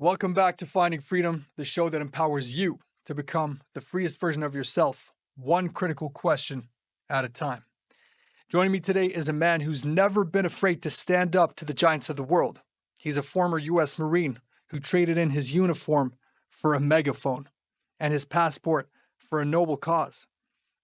Welcome back to Finding Freedom, the show that empowers you to become the freest version of yourself, one critical question at a time. Joining me today is a man who's never been afraid to stand up to the giants of the world. He's a former U.S. Marine who traded in his uniform for a megaphone and his passport for a noble cause.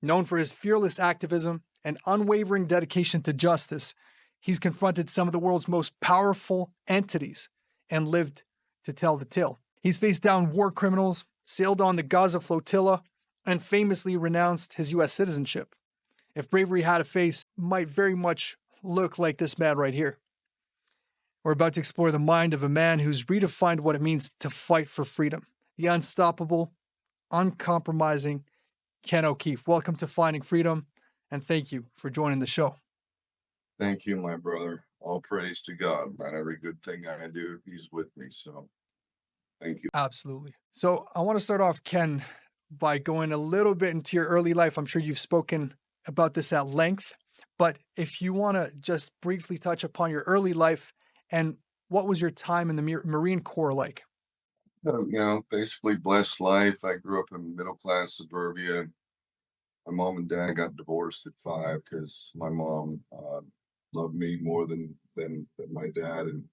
Known for his fearless activism and unwavering dedication to justice, he's confronted some of the world's most powerful entities and lived to tell the tale. He's faced down war criminals, sailed on the Gaza flotilla, and famously renounced his U.S. citizenship. If bravery had a face, might very much look like this man right here. We're about to explore the mind of a man who's redefined what it means to fight for freedom. The unstoppable, uncompromising Ken O'Keefe. Welcome to Finding Freedom, and thank you for joining the show. Thank you, my brother. All praise to God, man. Every good thing I do, he's with me. So thank you. Absolutely. So I want to start off, Ken, by going a little bit into your early life. I'm sure you've spoken about this at length, but if you want to just briefly touch upon your early life and what was your time in the Marine Corps like? Basically blessed life. I grew up in middle-class suburbia. My mom and dad got divorced at 5 because my mom loved me more than my dad, and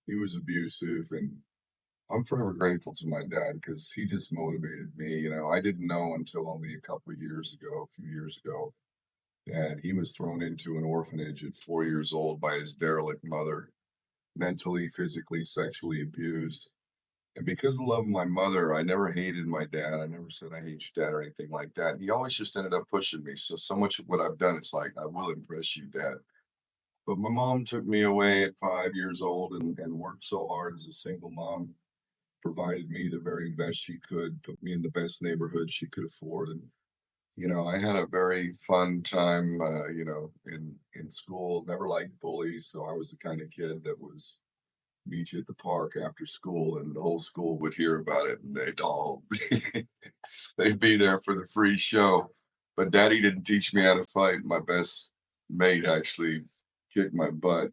he was abusive. And I'm forever grateful to my dad because he just motivated me. I didn't know until only a few years ago, that he was thrown into an orphanage at 4 years old by his derelict mother, mentally, physically, sexually abused. And because of the love of my mother, I never hated my dad. I never said I hate your dad or anything like that. He always just ended up pushing me. So much of what I've done, it's like, I will impress you, Dad. But my mom took me away at 5 years old and worked so hard as a single mom, provided me the very best she could, put me in the best neighborhood she could afford. And, I had a very fun time, in school, never liked bullies. So I was the kind of kid that was meet you at the park after school, and the whole school would hear about it, and they'd all they'd be there for the free show. But Daddy didn't teach me how to fight. My best mate actually kicked my butt.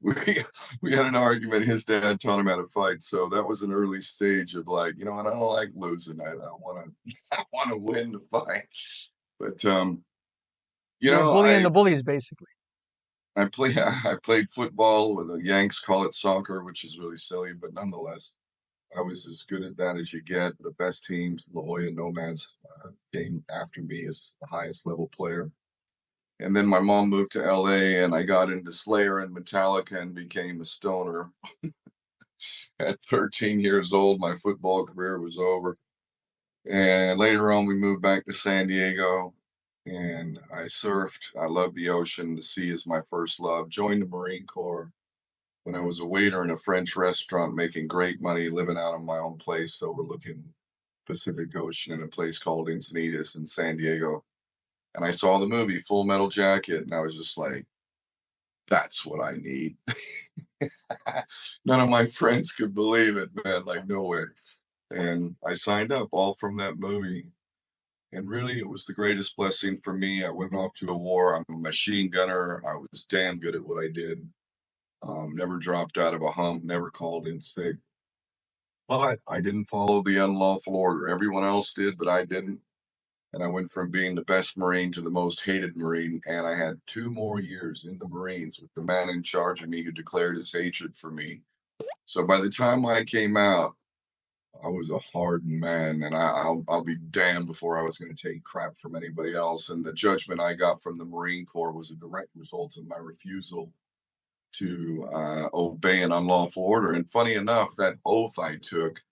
We had an argument. His dad taught him how to fight, so that was an early stage of like, what, I don't like losing. I want to I want to win the fight. But You were bullying I the bullies, basically. I played football. The Yanks call it soccer, which is really silly, but nonetheless, I was as good at that as you get. The best teams, La Jolla Nomads, came after me as the highest level player. And then my mom moved to LA, and I got into Slayer and Metallica and became a stoner. At 13 years old, my football career was over. And later on, we moved back to San Diego, and I surfed. I love the ocean. The sea is my first love. Joined the Marine Corps when I was a waiter in a French restaurant, making great money, living out of my own place overlooking Pacific Ocean in a place called Encinitas in San Diego. And I saw the movie Full Metal Jacket, and I was just like, that's what I need. None of my friends could believe it, man, like no way. And I signed up all from that movie. And really, it was the greatest blessing for me. I went off to a war. I'm a machine gunner. I was damn good at what I did. Never dropped out of a hump, never called in sick. But I didn't follow the unlawful order. Everyone else did, but I didn't. And I went from being the best Marine to the most hated Marine. And I had 2 more years in the Marines with the man in charge of me who declared his hatred for me. So by the time I came out, I was a hardened man, and I'll be damned before I was going to take crap from anybody else. And the judgment I got from the Marine Corps was a direct result of my refusal to obey an unlawful order. And funny enough, that oath I took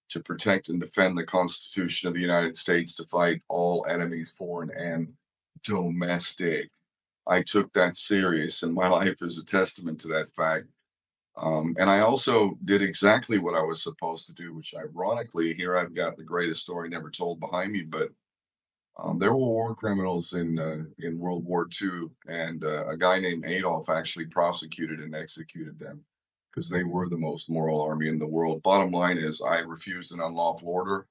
to protect and defend the Constitution of the United States, to fight all enemies, foreign and domestic, I took that serious, and my life is a testament to that fact. And I also did exactly what I was supposed to do, which ironically, here I've got the greatest story never told behind me, but there were war criminals in World War II, and a guy named Adolf actually prosecuted and executed them because they were the most moral army in the world. Bottom line is, I refused an unlawful order.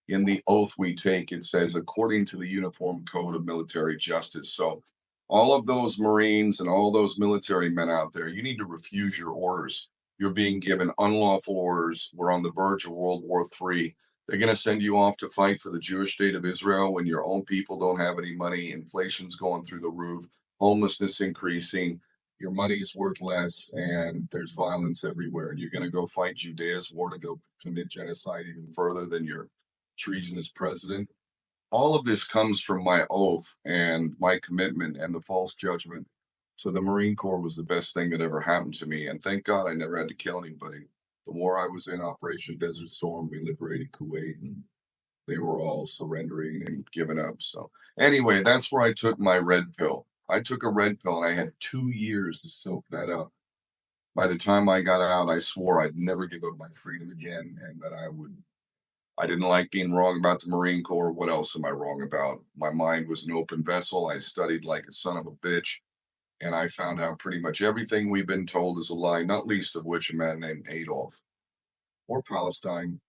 In the oath we take, it says, according to the Uniform Code of Military Justice. So all of those Marines and all those military men out there, you need to refuse your orders. You're being given unlawful orders. We're on the verge of World War III. They're going to send you off to fight for the Jewish state of Israel when your own people don't have any money. Inflation's going through the roof, homelessness increasing, your money's worth less, and there's violence everywhere. And you're going to go fight Judea's war to go commit genocide even further than your treasonous president. All of this comes from my oath and my commitment and the false judgment. So the Marine Corps was the best thing that ever happened to me. And thank God I never had to kill anybody. The war I was in, Operation Desert Storm, we liberated Kuwait, and they were all surrendering and giving up. So anyway, that's where I took my red pill. I took a red pill and I had 2 years to soak that up. By the time I got out, I swore I'd never give up my freedom again and that I didn't like being wrong about the Marine Corps. What else am I wrong about? My mind was an open vessel. I studied like a son of a bitch. And I found out pretty much everything we've been told is a lie, not least of which a man named Adolf or Palestine,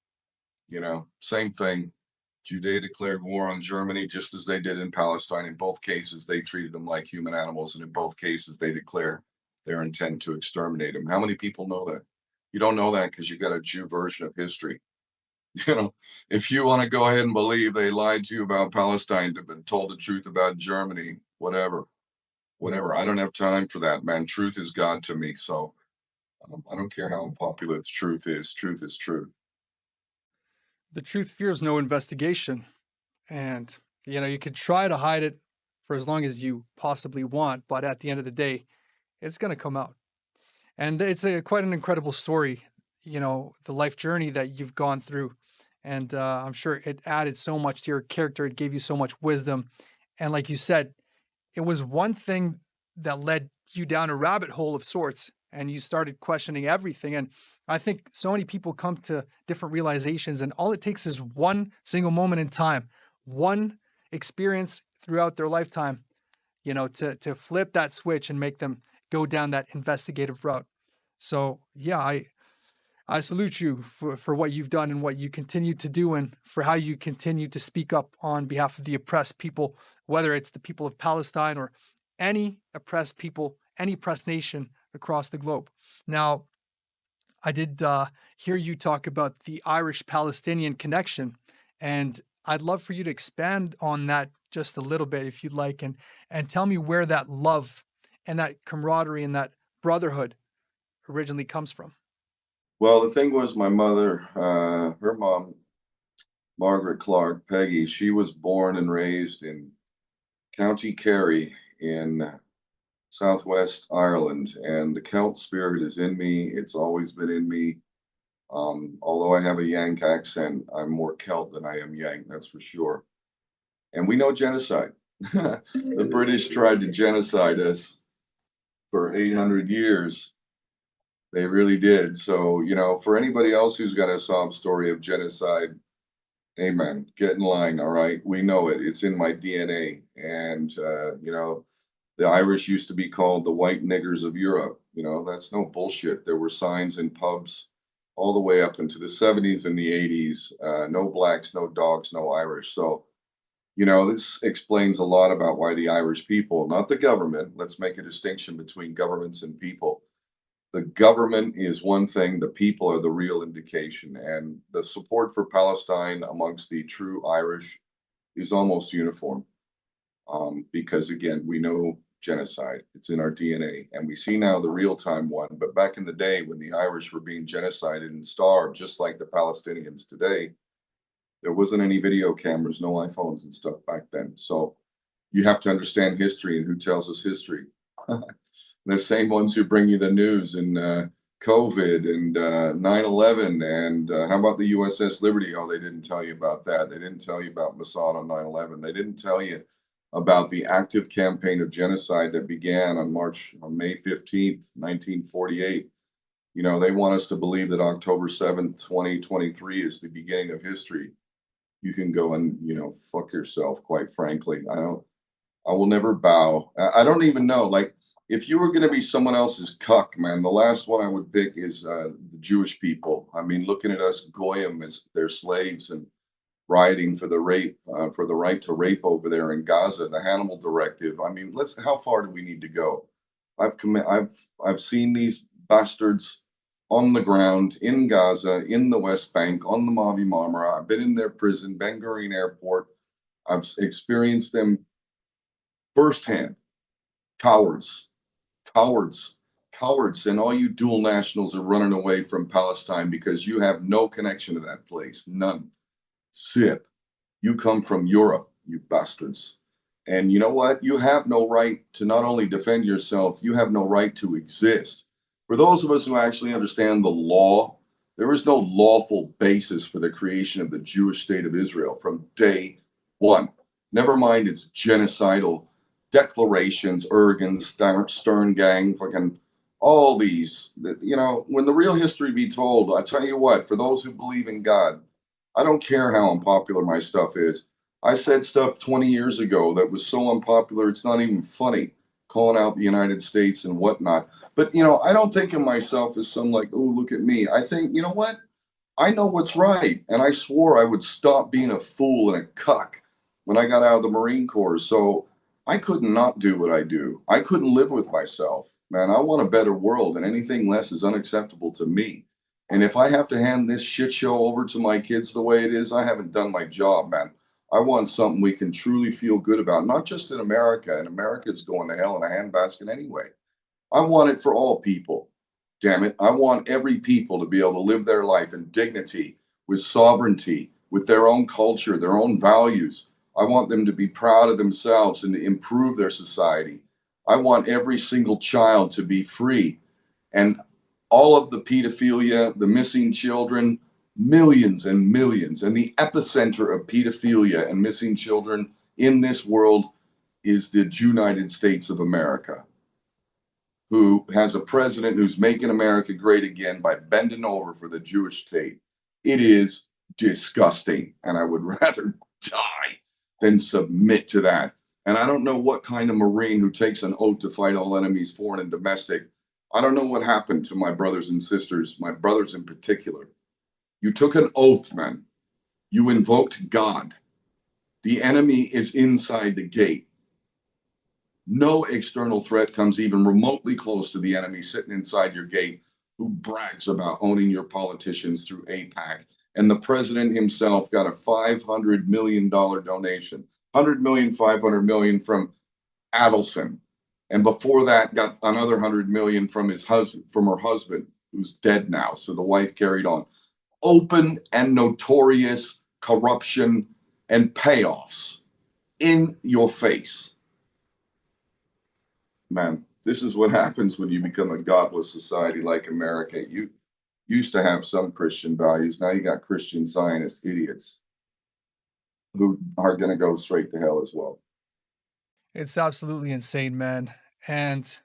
same thing. Judea declared war on Germany just as they did in Palestine. In both cases, they treated them like human animals. And in both cases, they declare their intent to exterminate them. How many people know that? You don't know that because you got a Jew version of history. If you want to go ahead and believe they lied to you about Palestine, but told the truth about Germany, whatever. I don't have time for that, man. Truth is God to me. So I don't care how unpopular the truth is. Truth is truth. The truth fears no investigation. And, you could try to hide it for as long as you possibly want, but at the end of the day, it's going to come out. And it's quite an incredible story, the life journey that you've gone through. And I'm sure it added so much to your character. It gave you so much wisdom. And like you said, it was one thing that led you down a rabbit hole of sorts, and you started questioning everything. And I think so many people come to different realizations, and all it takes is one single moment in time, one experience throughout their lifetime, to flip that switch and make them go down that investigative route. So yeah, I salute you for what you've done and what you continue to do, and for how you continue to speak up on behalf of the oppressed people, whether it's the people of Palestine or any oppressed people, any oppressed nation across the globe. Now, I did hear you talk about the Irish-Palestinian connection, and I'd love for you to expand on that just a little bit, if you'd like, and tell me where that love and that camaraderie and that brotherhood originally comes from. Well, the thing was, my mother, her mom, Margaret Clark, Peggy, she was born and raised in County Kerry in Southwest Ireland, and the Celt spirit is in me. It's always been in me. Although I have a Yank accent, I'm more Celt than I am Yank, that's for sure. And we know genocide. The British tried to genocide us for 800 years. They really did. So, for anybody else who's got a sob story of genocide, amen. Get in line, all right? We know it. It's in my DNA. And, the Irish used to be called the white niggers of Europe. That's no bullshit. There were signs in pubs all the way up into the 70s and the 80s. No blacks, no dogs, no Irish. So, this explains a lot about why the Irish people, not the government, let's make a distinction between governments and people. The government is one thing, the people are the real indication. And the support for Palestine amongst the true Irish is almost uniform. Because again, we know genocide, it's in our DNA, and we see now the real time one. But back in the day when the Irish were being genocided and starved, just like the Palestinians today, there wasn't any video cameras, no iPhones and stuff back then. So you have to understand history and who tells us history. The same ones who bring you the news and COVID and 9/11 and how about the USS Liberty? Oh, they didn't tell you about that. They didn't tell you about Mossad on 9/11. They didn't tell you about the active campaign of genocide that began on May 15th, 1948. They want us to believe that October 7th, 2023 is the beginning of history. You can go and, fuck yourself, quite frankly. I will never bow. I don't even know. Like, if you were going to be someone else's cuck, man, the last one I would pick is the Jewish people. I mean, looking at us goyim as their slaves and rioting for the right to rape over there in Gaza, the Hannibal Directive. I mean, how far do we need to go? I've seen these bastards on the ground in Gaza, in the West Bank, on the Mavi Marmara. I've been in their prison, Ben Gurion Airport. I've experienced them firsthand. Cowards, cowards, cowards. And all you dual nationals are running away from Palestine because you have no connection to that place. None. Zip. You come from Europe, you bastards. And you know what? You have no right to not only defend yourself, you have no right to exist. For those of us who actually understand the law, there is no lawful basis for the creation of the Jewish state of Israel from day one. Never mind its genocidal declarations, Ergen, Stern Gang, fucking all these. You know, when the real history be told, I tell you what, for those who believe in God, I don't care how unpopular my stuff is. I said stuff 20 years ago that was so unpopular, it's not even funny, calling out the United States and whatnot. But, you know, I don't think of myself as some like, oh, look at me. I think, you know what? I know what's right. And I swore I would stop being a fool and a cuck when I got out of the Marine Corps. So I couldn't not do what I do. I couldn't live with myself. Man, I want a better world, and anything less is unacceptable to me. And if I have to hand this shit show over to my kids the way it is, I haven't done my job, man. I want something we can truly feel good about, not just in America. And America's going to hell in a handbasket anyway. I want it for all people. Damn it. I want every people to be able to live their life in dignity, with sovereignty, with their own culture, their own values. I want them to be proud of themselves and to improve their society. I want every single child to be free. And all of the pedophilia, the missing children, millions and millions. And the epicenter of pedophilia and missing children in this world is the United States of America, who has a president who's making America great again by bending over for the Jewish state. It is disgusting. And I would rather die than submit to that. And I don't know what kind of Marine who takes an oath to fight all enemies, foreign and domestic. I don't know what happened to my brothers and sisters, my brothers in particular. You took an oath, man. You invoked God. The enemy is inside the gate. No external threat comes even remotely close to the enemy sitting inside your gate who brags about owning your politicians through AIPAC. And the president himself got a $500 million donation, 100 million, 500 million from Adelson. And before that, got another 100 million from his husband, from her husband, who's dead now. So the wife carried on. Open and notorious corruption and payoffs in your face. Man, this is what happens when you become a godless society like America. You used to have some Christian values. Now you got Christian Zionist idiots who are going to go straight to hell as well. It's absolutely insane, man. And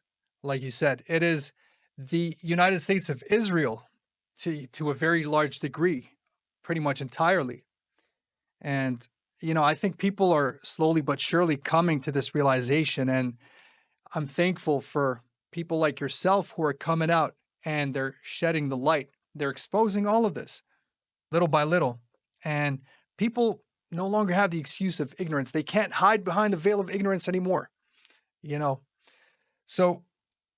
like you said, it is the United States of Israel to a very large degree, pretty much entirely. And I think people are slowly but surely coming to this realization, and I'm thankful for people like yourself who are coming out and they're shedding the light. They're exposing all of this little by little. And people no longer have the excuse of ignorance. They can't hide behind the veil of ignorance anymore, you know. So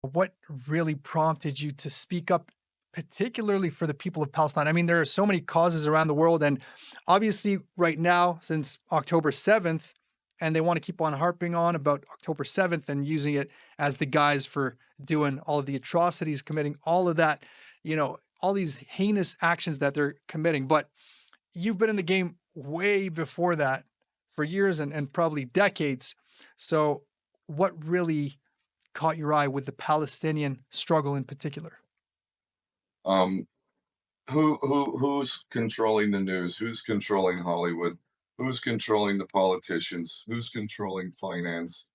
what really prompted you to speak up, particularly for the people of Palestine? I mean, there are so many causes around the world, and obviously, right now, since October 7th, and they want to keep on harping on about October 7th and using it as the guise for doing all of the atrocities, committing all of that, all these heinous actions that they're committing. But you've been in the game way before that for years and probably decades. So, what really caught your eye with the Palestinian struggle in particular? Um, who's controlling the news? Who's controlling Hollywood? Who's controlling the politicians? Who's controlling finance?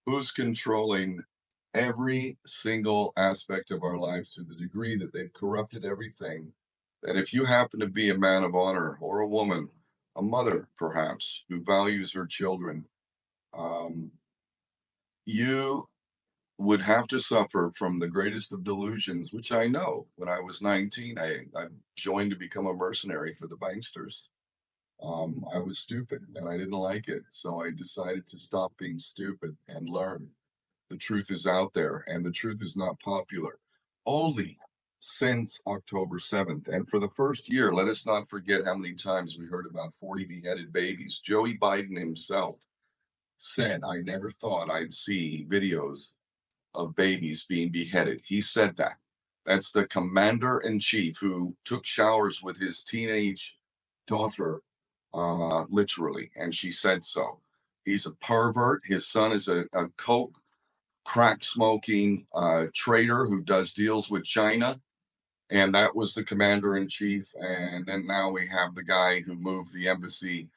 Who's controlling every single aspect of our lives to the degree that they've corrupted everything? That if you happen to be a man of honor or a woman, a mother perhaps, who values her children, um, you would have to suffer from the greatest of delusions, which I know. When I was 19, I joined to become a mercenary for the banksters. I was stupid and I didn't like it. So I decided to stop being stupid and learn. The truth is out there, and the truth is not popular. Only since October 7th. And for the first year, let us not forget how many times we heard about 40 beheaded babies. Joey Biden himself said, I never thought I'd see videos of babies being beheaded. He said that. That's the commander in chief who took showers with his teenage daughter, literally, and she said so. He's a pervert. His son is a coke, crack smoking trader who does deals with China. And that was the commander in chief. And then now we have the guy who moved the embassy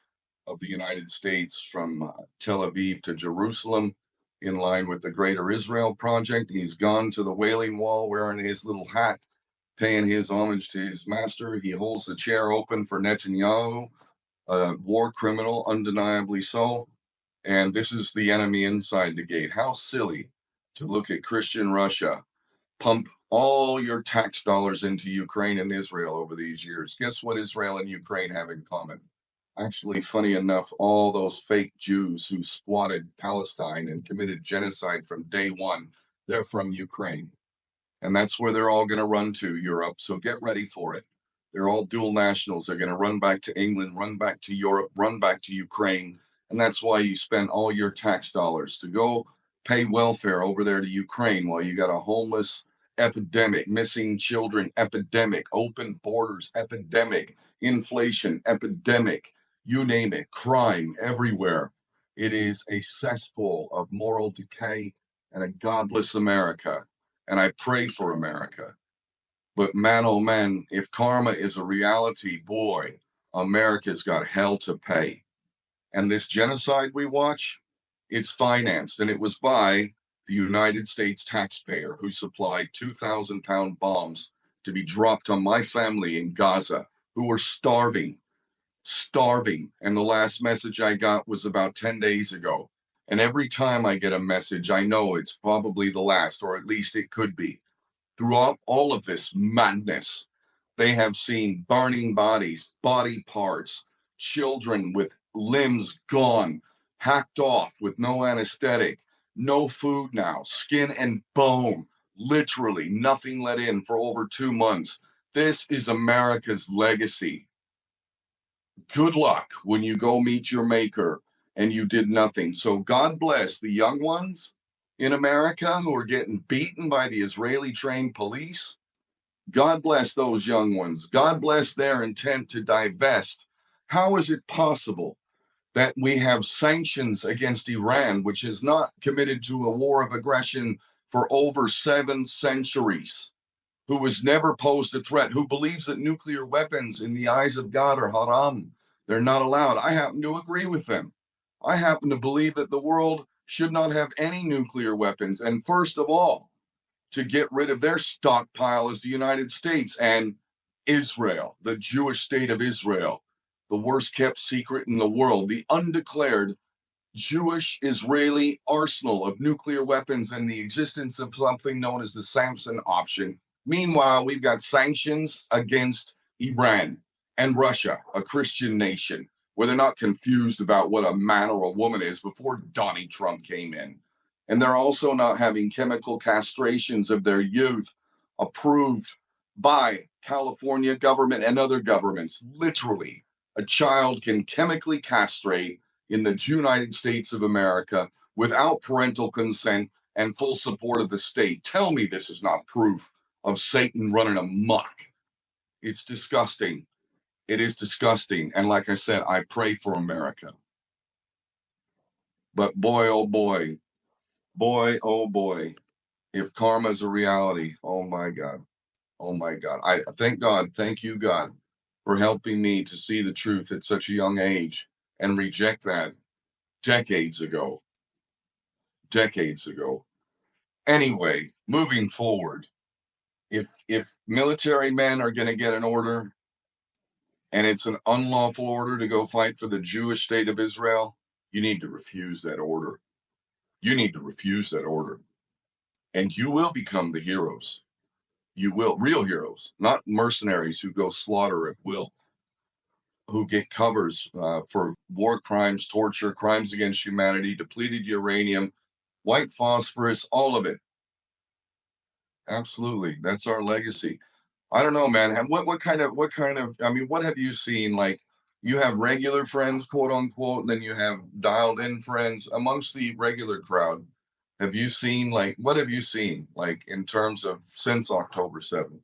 of the United States from Tel Aviv to Jerusalem in line with the Greater Israel Project. He's gone to the Wailing Wall wearing his little hat, paying his homage to his master. He holds the chair open for Netanyahu, a war criminal, undeniably so. And this is the enemy inside the gate. How silly to look at Christian Russia pump all your tax dollars into Ukraine and Israel over these years. Guess what Israel and Ukraine have in common? Actually, funny enough, all those fake Jews who squatted Palestine and committed genocide from day one, they're from Ukraine. And that's where they're all going to run to, Europe. So get ready for it. They're all dual nationals. They're going to run back to England, run back to Europe, run back to Ukraine. And that's why you spend all your tax dollars to go pay welfare over there to Ukraine while you got a homeless epidemic, missing children epidemic, open borders epidemic, inflation epidemic, you name it, crime everywhere. It is a cesspool of moral decay and a godless America. And I pray for America. But man, oh man, if karma is a reality, boy, America's got hell to pay. And this genocide we watch, it's financed, and it was by the United States taxpayer who supplied 2,000-pound bombs to be dropped on my family in Gaza, who were starving. And the last message I got was about 10 days ago. And every time I get a message, I know it's probably the last, or at least it could be. Throughout all of this madness, they have seen burning bodies, body parts, children with limbs gone, hacked off with no anesthetic, no food now, skin and bone, literally nothing let in for over 2 months. This is America's legacy. Good luck when you go meet your maker and you did nothing. So God bless the young ones in America who are getting beaten by the Israeli trained police. God bless those young ones. God bless their intent to divest. How is it possible that we have sanctions against Iran, which has not committed to a war of aggression for over 7 centuries, who has never posed a threat, who believes that nuclear weapons in the eyes of God are haram? They're not allowed. I happen to agree with them. I happen to believe that the world should not have any nuclear weapons. And first of all, to get rid of their stockpile is the United States and Israel, the Jewish state of Israel, the worst kept secret in the world, the undeclared Jewish Israeli arsenal of nuclear weapons and the existence of something known as the Samson option. Meanwhile, we've got sanctions against Iran and Russia, a Christian nation, where they're not confused about what a man or a woman is before Donnie Trump came in. And they're also not having chemical castrations of their youth approved by California government and other governments. Literally, a child can chemically castrate in the United States of America without parental consent and full support of the state. Tell me this is not proof of Satan running amok. It's disgusting. It is disgusting. And like I said, I pray for America. But boy, oh boy, if karma is a reality, oh my God. I thank God, thank you, God, for helping me to see the truth at such a young age and reject that decades ago. Anyway, moving forward, if military men are going to get an order and it's an unlawful order to go fight for the Jewish state of Israel, you need to refuse that order. And you will become the heroes. You will, real heroes, not mercenaries who go slaughter at will, who get covers for war crimes, torture, crimes against humanity, depleted uranium, white phosphorus, all of it. Absolutely. That's our legacy. I don't know, man. What kind of I mean, what have you seen? Like, you have regular friends, quote unquote, and then you have dialed in friends amongst the regular crowd. Have you seen like what have you seen like in terms of since October 7th?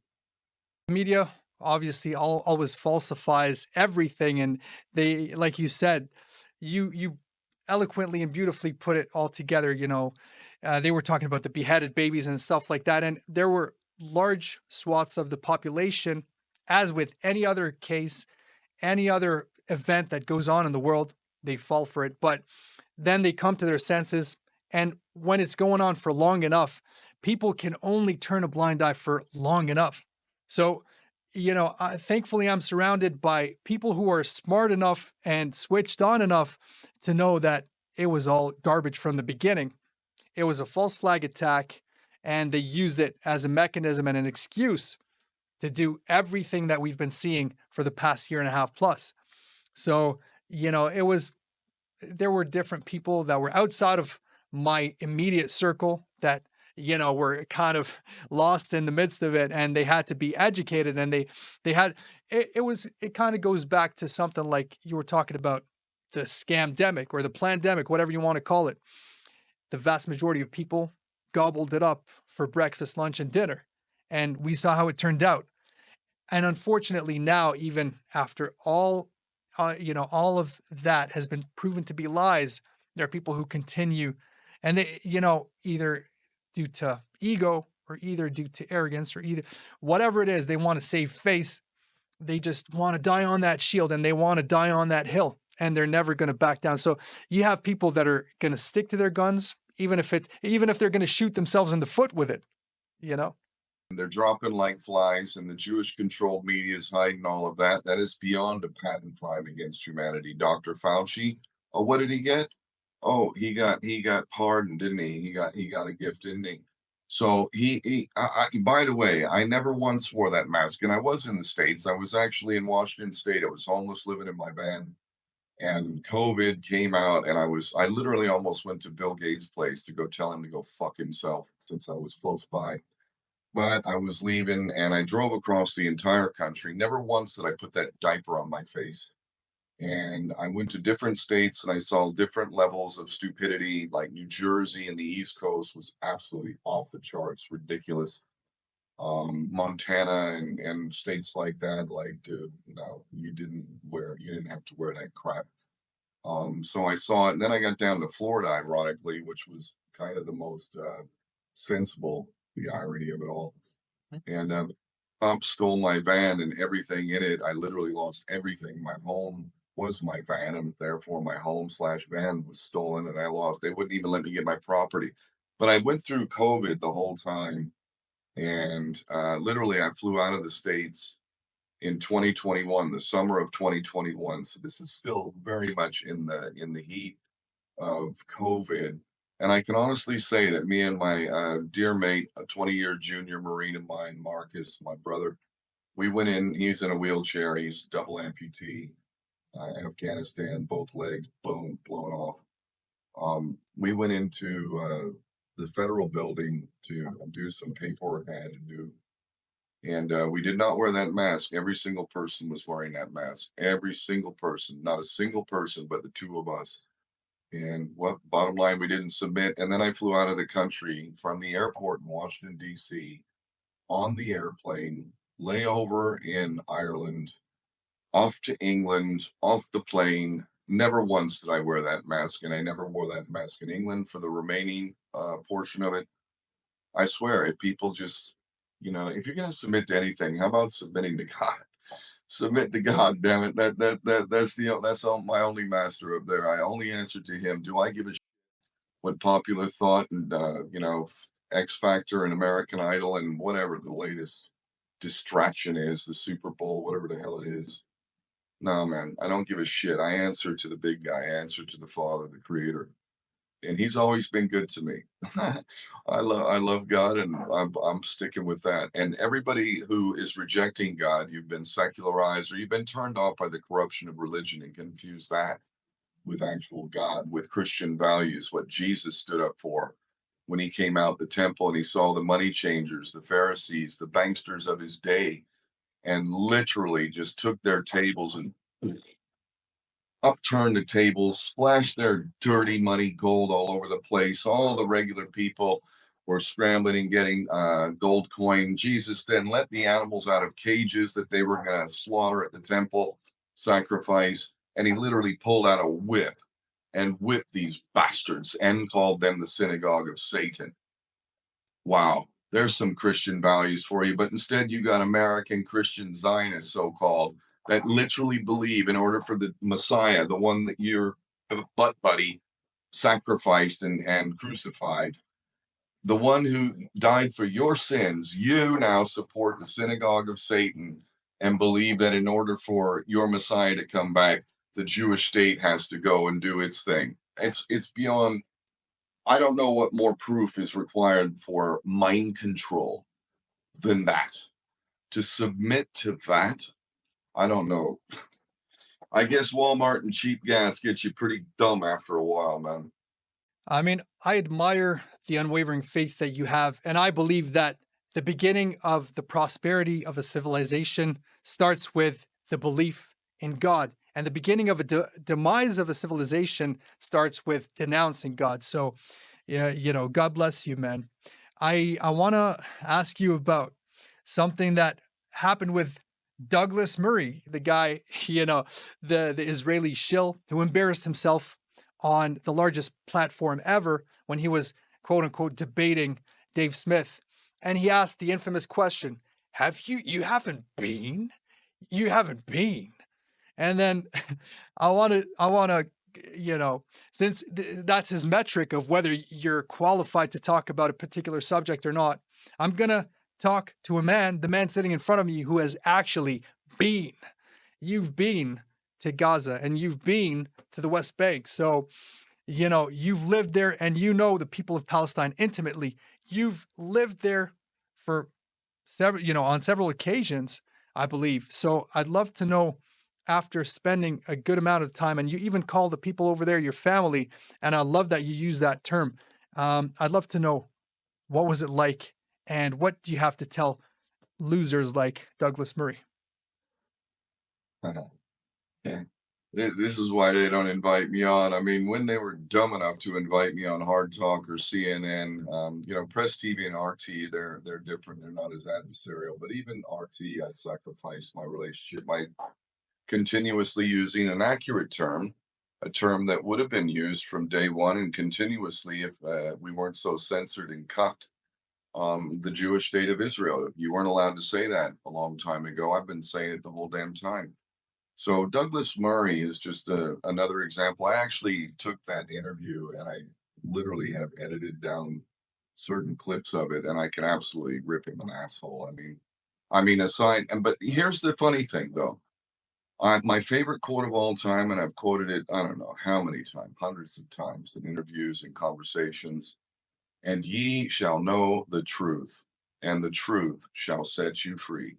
Media obviously always falsifies everything, and they, like you said, you eloquently and beautifully put it all together. They were talking about the beheaded babies and stuff like that, and there were large swaths of the population, as with any other case, any other event that goes on in the world, they fall for it. But then they come to their senses. And when it's going on for long enough, people can only turn a blind eye for long enough. So, thankfully, I'm surrounded by people who are smart enough and switched on enough to know that it was all garbage from the beginning. It was a false flag attack, and they used it as a mechanism and an excuse to do everything that we've been seeing for the past year and a half plus. So, it was there were different people that were outside of my immediate circle that were kind of lost in the midst of it, and they had to be educated, and they had it kind of goes back to something like you were talking about, the scamdemic or the plandemic, whatever you want to call it. The vast majority of people gobbled it up for breakfast, lunch, and dinner, and we saw how it turned out. And unfortunately, now, even after all of that has been proven to be lies, there are people who continue, and they, either due to ego or either due to arrogance or either whatever it is, they want to save face. They just want to die on that shield, and they want to die on that hill, and they're never going to back down. So you have people that are going to stick to their guns, even if they're going to shoot themselves in the foot with it, you know? They're dropping like flies, and the Jewish controlled media is hiding all of that. That is beyond a patent crime against humanity. Dr. Fauci, oh, what did he get? Oh, he got pardoned, didn't he? He got a gift, didn't he? So by the way, I never once wore that mask, and I was in the States. I was actually in Washington State. I was homeless living in my van, and COVID came out, and I literally almost went to Bill Gates' place to go tell him to go fuck himself since I was close by. But I was leaving and I drove across the entire country. Never once did I put that diaper on my face. And I went to different states and I saw different levels of stupidity. Like New Jersey and the East Coast was absolutely off the charts, ridiculous. Montana and states like that, like, dude, no, you didn't have to wear that crap. So I saw it, and then I got down to Florida, ironically, which was kind of the most sensible, the irony of it all. And cop stole my van and everything in it. I literally lost everything. My home was my van, and therefore my home slash van was stolen, and I lost. They wouldn't even let me get my property. But I went through COVID the whole time, and literally I flew out of the states in 2021, the summer of 2021. So this is still very much in the heat of COVID. And I can honestly say that me and my dear mate, a 20-year junior Marine of mine, Marcus, my brother, we went in. He's in a wheelchair. He's double amputee. Afghanistan, both legs, boom, blown off. We went into the federal building to do some paperwork I had to do. And we did not wear that mask. Every single person was wearing that mask. Every single person, not a single person, but the two of us. And what bottom line, we didn't submit. And then I flew out of the country from the airport in Washington, D.C., on the airplane, layover in Ireland, off to England, off the plane. Never once did I wear that mask. And I never wore that mask in England for the remaining portion of it. I swear, if people just, if you're going to submit to anything, how about submitting to God? Submit to God, damn it. That's my only master up there. I only answer to him. Do I give a what popular thought and X Factor and American Idol and whatever the latest distraction is, the Super Bowl, whatever the hell it is? No, man, I don't give a shit. I answer to the big guy. I answer to the Father, the Creator, and He's always been good to me. I love God, and I'm sticking with that. And everybody who is rejecting God, you've been secularized or you've been turned off by the corruption of religion and confuse that with actual God, with Christian values, what Jesus stood up for when he came out the temple and he saw the money changers, the Pharisees, the banksters of his day and literally just took their tables and upturned the tables, splashed their dirty money gold all over the place. All the regular people were scrambling and getting gold coin. Jesus then let the animals out of cages that they were going to slaughter at the temple, sacrifice, and he literally pulled out a whip and whipped these bastards and called them the synagogue of Satan. Wow, there's some Christian values for you, but instead you got American Christian Zionists, so-called, that literally believe in order for the Messiah, the one that your butt buddy sacrificed and crucified, the one who died for your sins, you now support the synagogue of Satan and believe that in order for your Messiah to come back, the Jewish state has to go and do its thing. It's beyond. I don't know what more proof is required for mind control than that. To submit to that, I don't know. I guess Walmart and cheap gas get you pretty dumb after a while, man. I mean, I admire the unwavering faith that you have. And I believe that the beginning of the prosperity of a civilization starts with the belief in God. And the beginning of a demise of a civilization starts with denouncing God. So, yeah, God bless you, man. I want to ask you about something that happened with Douglas Murray, the guy, the Israeli shill who embarrassed himself on the largest platform ever when he was quote unquote debating Dave Smith. And he asked the infamous question, you haven't been? You haven't been. And then I want to, since that's his metric of whether you're qualified to talk about a particular subject or not, I'm going to talk to the man sitting in front of me who has actually been. You've been to Gaza and you've been to the West Bank. So, you've lived there and you know the people of Palestine intimately. You've lived there for on several occasions, I believe. So I'd love to know, after spending a good amount of time, and you even call the people over there your family, and I love that you use that term. I'd love to know, what was it like, and what do you have to tell losers like Douglas Murray? Yeah. This is why they don't invite me on. I mean, when they were dumb enough to invite me on Hard Talk or CNN, Press TV and RT, they're different. They're not as adversarial. But even RT, I sacrificed my relationship by continuously using an accurate term, a term that would have been used from day one and continuously if we weren't so censored and cucked. The Jewish state of Israel. You weren't allowed to say that a long time ago. I've been saying it the whole damn time. So Douglas Murray is just another example. I actually took that interview and I literally have edited down certain clips of it, and I can absolutely rip him an asshole. Aside, but here's the funny thing, though. My favorite quote of all time, and I've quoted it, I don't know how many times, hundreds of times in interviews and conversations. And ye shall know the truth, and the truth shall set you free.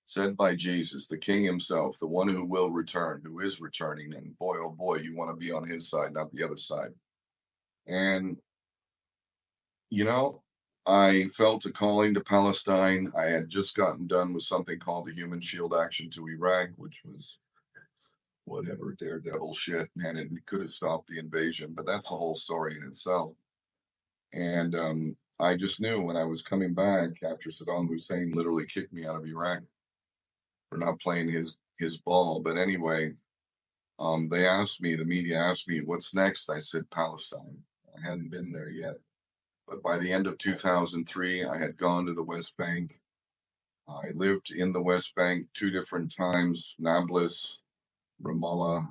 Said by Jesus, the King himself, the one who will return, who is returning. And boy, oh boy, you want to be on his side, not the other side. And, I felt a calling to Palestine. I had just gotten done with something called the Human Shield Action to Iraq, which was whatever daredevil shit, and it could have stopped the invasion, but that's a whole story in itself. And I just knew when I was coming back after Saddam Hussein literally kicked me out of Iraq for not playing his ball. But anyway, the media asked me, what's next? I said, Palestine. I hadn't been there yet. But by the end of 2003, I had gone to the West Bank. I lived in the West Bank 2 different times, Nablus, Ramallah,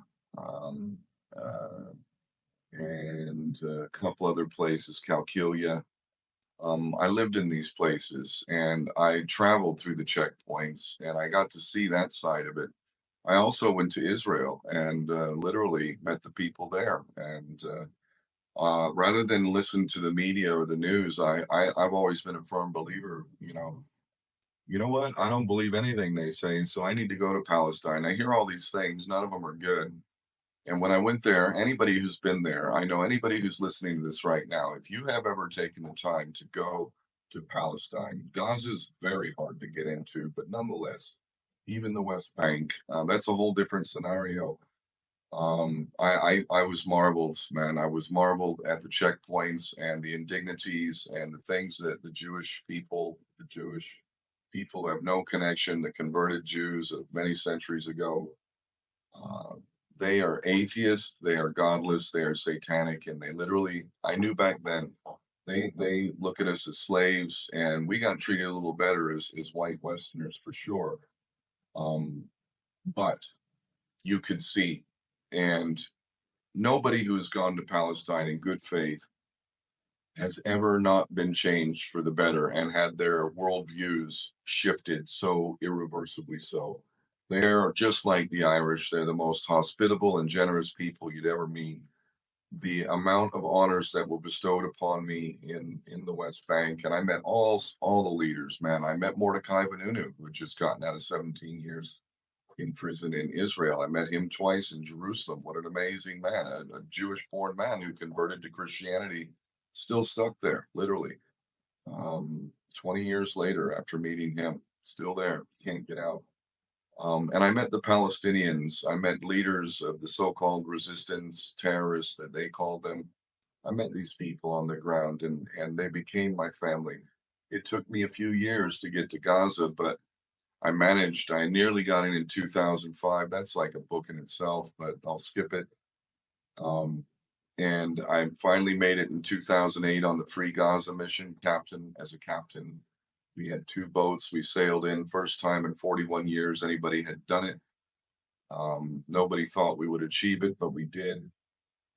and a couple other places, Calkilia. I lived in these places and I traveled through the checkpoints and I got to see that side of it. I also went to Israel and literally met the people there. And rather than listen to the media or the news, I've always been a firm believer, you know what? I don't believe anything they say, so I need to go to Palestine. I hear all these things, none of them are good. And when I went there, anybody who's been there, I know anybody who's listening to this right now, if you have ever taken the time to go to Palestine, Gaza is very hard to get into, but nonetheless, even the West Bank. That's a whole different scenario. I was marveled, man. I was marveled at the checkpoints and the indignities and the things that the Jewish people have no connection, the converted Jews of many centuries ago. Uh, they are atheists, they are godless, they are satanic, and they literally, I knew back then, they look at us as slaves, and we got treated a little better as white Westerners for sure. Um, but you could see, and nobody who has gone to Palestine in good faith has ever not been changed for the better and had their worldviews shifted so irreversibly so. They're just like the Irish. They're the most hospitable and generous people you'd ever meet. The amount of honors that were bestowed upon me in the West Bank, and I met all the leaders. Man, I met Mordecai Vanunu, who had just gotten out of 17 years in prison in Israel. I met him twice in Jerusalem. What an amazing man, a Jewish-born man who converted to Christianity, still stuck there, literally. 20 years later, after meeting him, still there, can't get out. And I met the Palestinians. I met leaders of the so-called resistance terrorists that they called them. I met these people on the ground, and they became my family. It took me a few years to get to Gaza, but I managed. I nearly got in 2005. That's like a book in itself, but I'll skip it. Um, and I finally made it in 2008 on the Free Gaza mission, captain as a captain. We had two boats we sailed in, first time in 41 years anybody had done it. Nobody thought we would achieve it, but we did.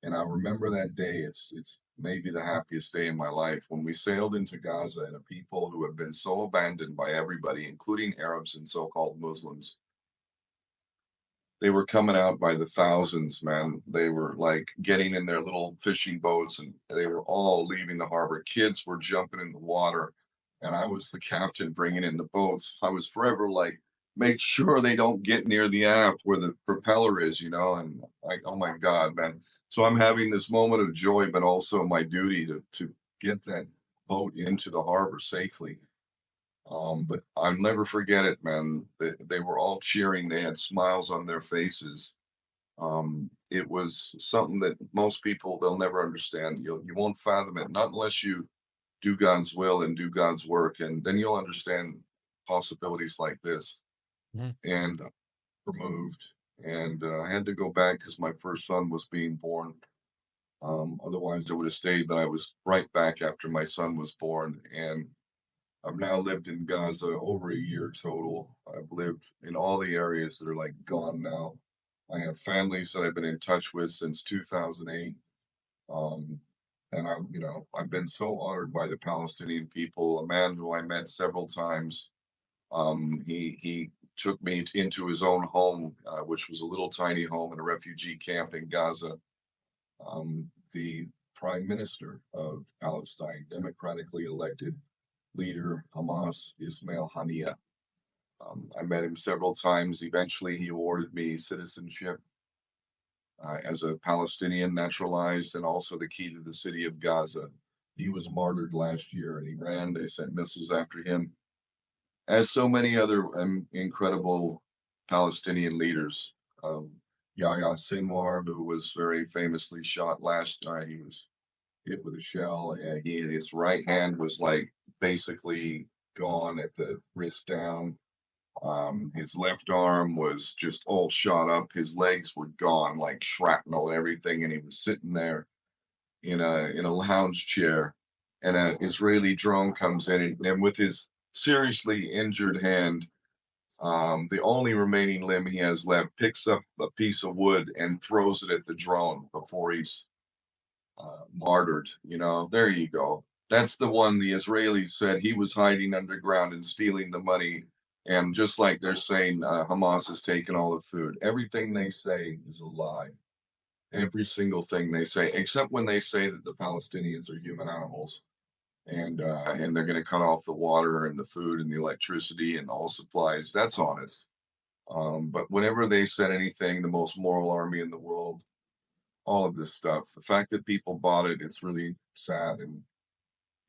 And I remember that day. It's maybe the happiest day in my life when we sailed into Gaza, and a people who have been so abandoned by everybody, including Arabs and so-called Muslims. They were coming out by the thousands, man. They were like getting in their little fishing boats, and they were all leaving the harbor. Kids were jumping in the water, and I was the captain bringing in the boats. I was forever like, make sure they don't get near the aft where the propeller is, and like, oh my God, man. So I'm having this moment of joy, but also my duty to get that boat into the harbor safely. But I'll never forget it, man. They were all cheering. They had smiles on their faces. It was something that most people, they'll never understand. You won't fathom it, not unless you do God's will and do God's work, and then you'll understand possibilities like this. Mhm. And removed, and I had to go back because my first son was being born. Otherwise, I would have stayed. But I was right back after my son was born, and I've now lived in Gaza over a year total. I've lived in all the areas that are like gone now. I have families that I've been in touch with since 2008. Um, and I've been so honored by the Palestinian people. A man who I met several times. He took me into his own home, which was a little tiny home in a refugee camp in Gaza. The prime minister of Palestine, democratically elected leader, Hamas, Ismail Haniyeh. I met him several times. Eventually, he awarded me citizenship as a Palestinian naturalized, and also the key to the city of Gaza. He was martyred last year in Iran. They sent missiles after him, as so many other incredible Palestinian leaders. Yahya Sinwar, who was very famously shot last night, he was hit with a shell, and his right hand was like basically gone at the wrist down. His left arm was just all shot up. His legs were gone, like shrapnel and everything, and he was sitting there in a lounge chair. And an Israeli drone comes in, and with his seriously injured hand, the only remaining limb he has left, picks up a piece of wood and throws it at the drone before he's martyred. There you go. That's the one the Israelis said he was hiding underground and stealing the money. And just like they're saying Hamas has taken all the food, everything they say is a lie. Every single thing they say, except when they say that the Palestinians are human animals, and they're going to cut off the water and the food and the electricity and all supplies. That's honest. But whenever they said anything, the most moral army in the world, all of this stuff, the fact that people bought it, it's really sad. And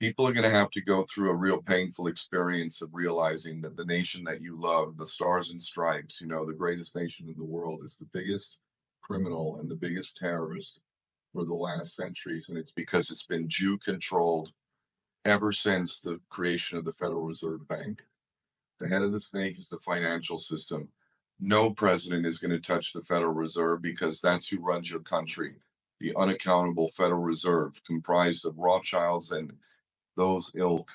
People are going to have to go through a real painful experience of realizing that the nation that you love, the Stars and Stripes, the greatest nation in the world, is the biggest criminal and the biggest terrorist for the last centuries. And it's because it's been Jew controlled ever since the creation of the Federal Reserve Bank. The head of the snake is the financial system. No president is going to touch the Federal Reserve because that's who runs your country. The unaccountable Federal Reserve, comprised of Rothschilds and those ilk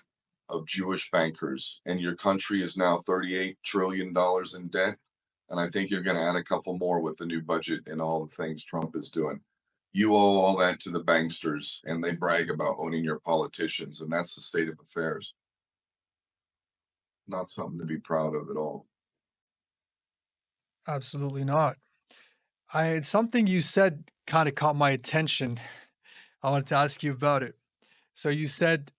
of Jewish bankers. And your country is now $38 trillion in debt. And I think you're going to add a couple more with the new budget and all the things Trump is doing. You owe all that to the banksters, and they brag about owning your politicians. And that's the state of affairs. Not something to be proud of at all. Absolutely not. Something you said kind of caught my attention. I wanted to ask you about it. So you said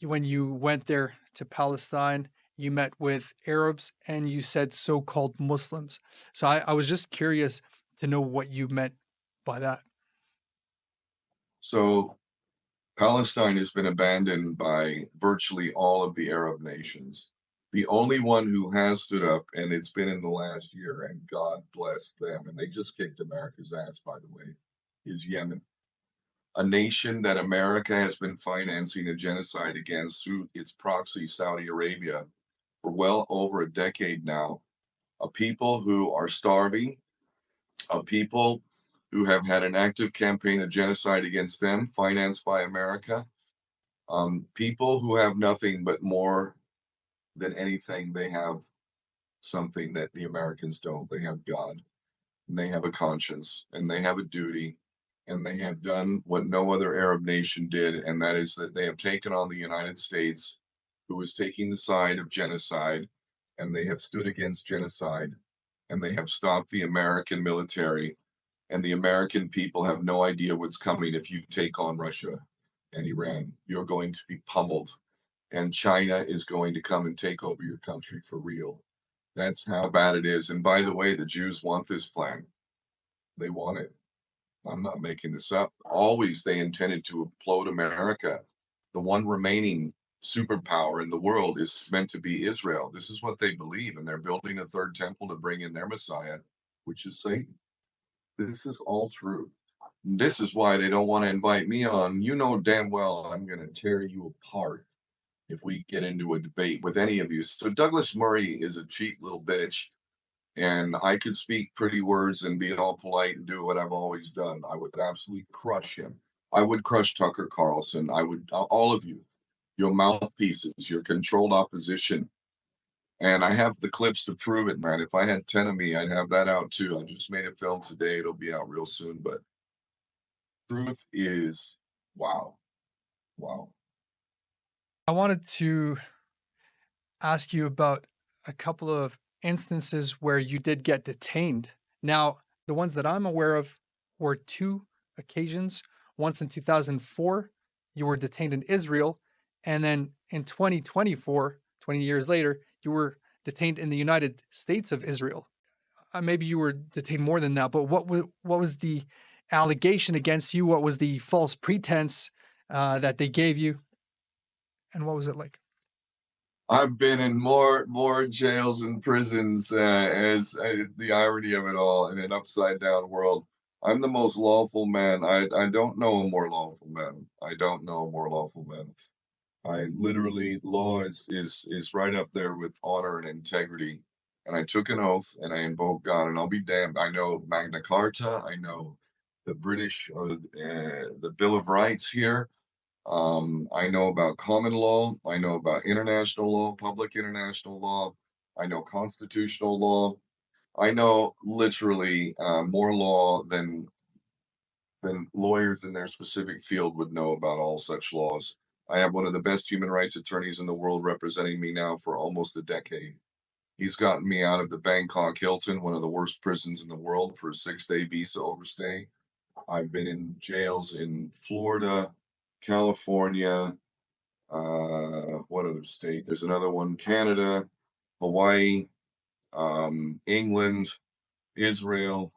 when you went there to Palestine, you met with Arabs and you said so-called Muslims. So I was just curious to know what you meant by that. So Palestine has been abandoned by virtually all of the Arab nations. The only one who has stood up, and it's been in the last year, and God bless them, and they just kicked America's ass, by the way, is Yemen. A nation that America has been financing a genocide against through its proxy, Saudi Arabia, for well over a decade now. A people who are starving, a people who have had an active campaign of genocide against them, financed by America. People who have nothing but more than anything, they have something that the Americans don't. They have God, and they have a conscience, and they have a duty, and they have done what no other Arab nation did, and that is that they have taken on the United States, who is taking the side of genocide, and they have stood against genocide, and they have stopped the American military, and the American people have no idea what's coming if you take on Russia and Iran. You're going to be pummeled, and China is going to come and take over your country for real. That's how bad it is. And by the way, the Jews want this plan. They want it. I'm not making this up. Always they intended to implode America. The one remaining superpower in the world is meant to be Israel. This is what they believe, and they're building a third temple to bring in their Messiah, which is Satan. This is all true. This is why they don't want to invite me on. You know damn well I'm going to tear you apart if we get into a debate with any of you. So Douglas Murray is a cheap little bitch, and I could speak pretty words and be all polite and do what I've always done. I would absolutely crush him. I would crush Tucker Carlson. I would, all of you, your mouthpieces, your controlled opposition. And I have the clips to prove it, man. If I had 10 of me, I'd have that out too. I just made a film today. It'll be out real soon. But truth is, wow. Wow. I wanted to ask you about a couple of instances where you did get detained. Now, the ones that I'm aware of were two occasions. Once in 2004, you were detained in Israel. And then in 2024, 20 years later, you were detained in the United States of Israel. Maybe you were detained more than that, but what was the allegation against you? What was the false pretense that they gave you? And what was it like? I've been in more jails and prisons as the irony of it all in an upside down world. I'm the most lawful man. I don't know a more lawful man. I don't know a more lawful man. I literally law is right up there with honor and integrity. And I took an oath and I invoked God, and I'll be damned. I know Magna Carta. I know the British or the Bill of Rights here. I know about common law. I know about international law, public international law. I know constitutional law. I know literally more law than lawyers in their specific field would know about all such laws. I have one of the best human rights attorneys in the world representing me now for almost a decade. He's gotten me out of the Bangkok Hilton, one of the worst prisons in the world, for a 6-day visa overstay. I've been in jails in Florida, California, what other state? There's another one, Canada, Hawaii, England, Israel,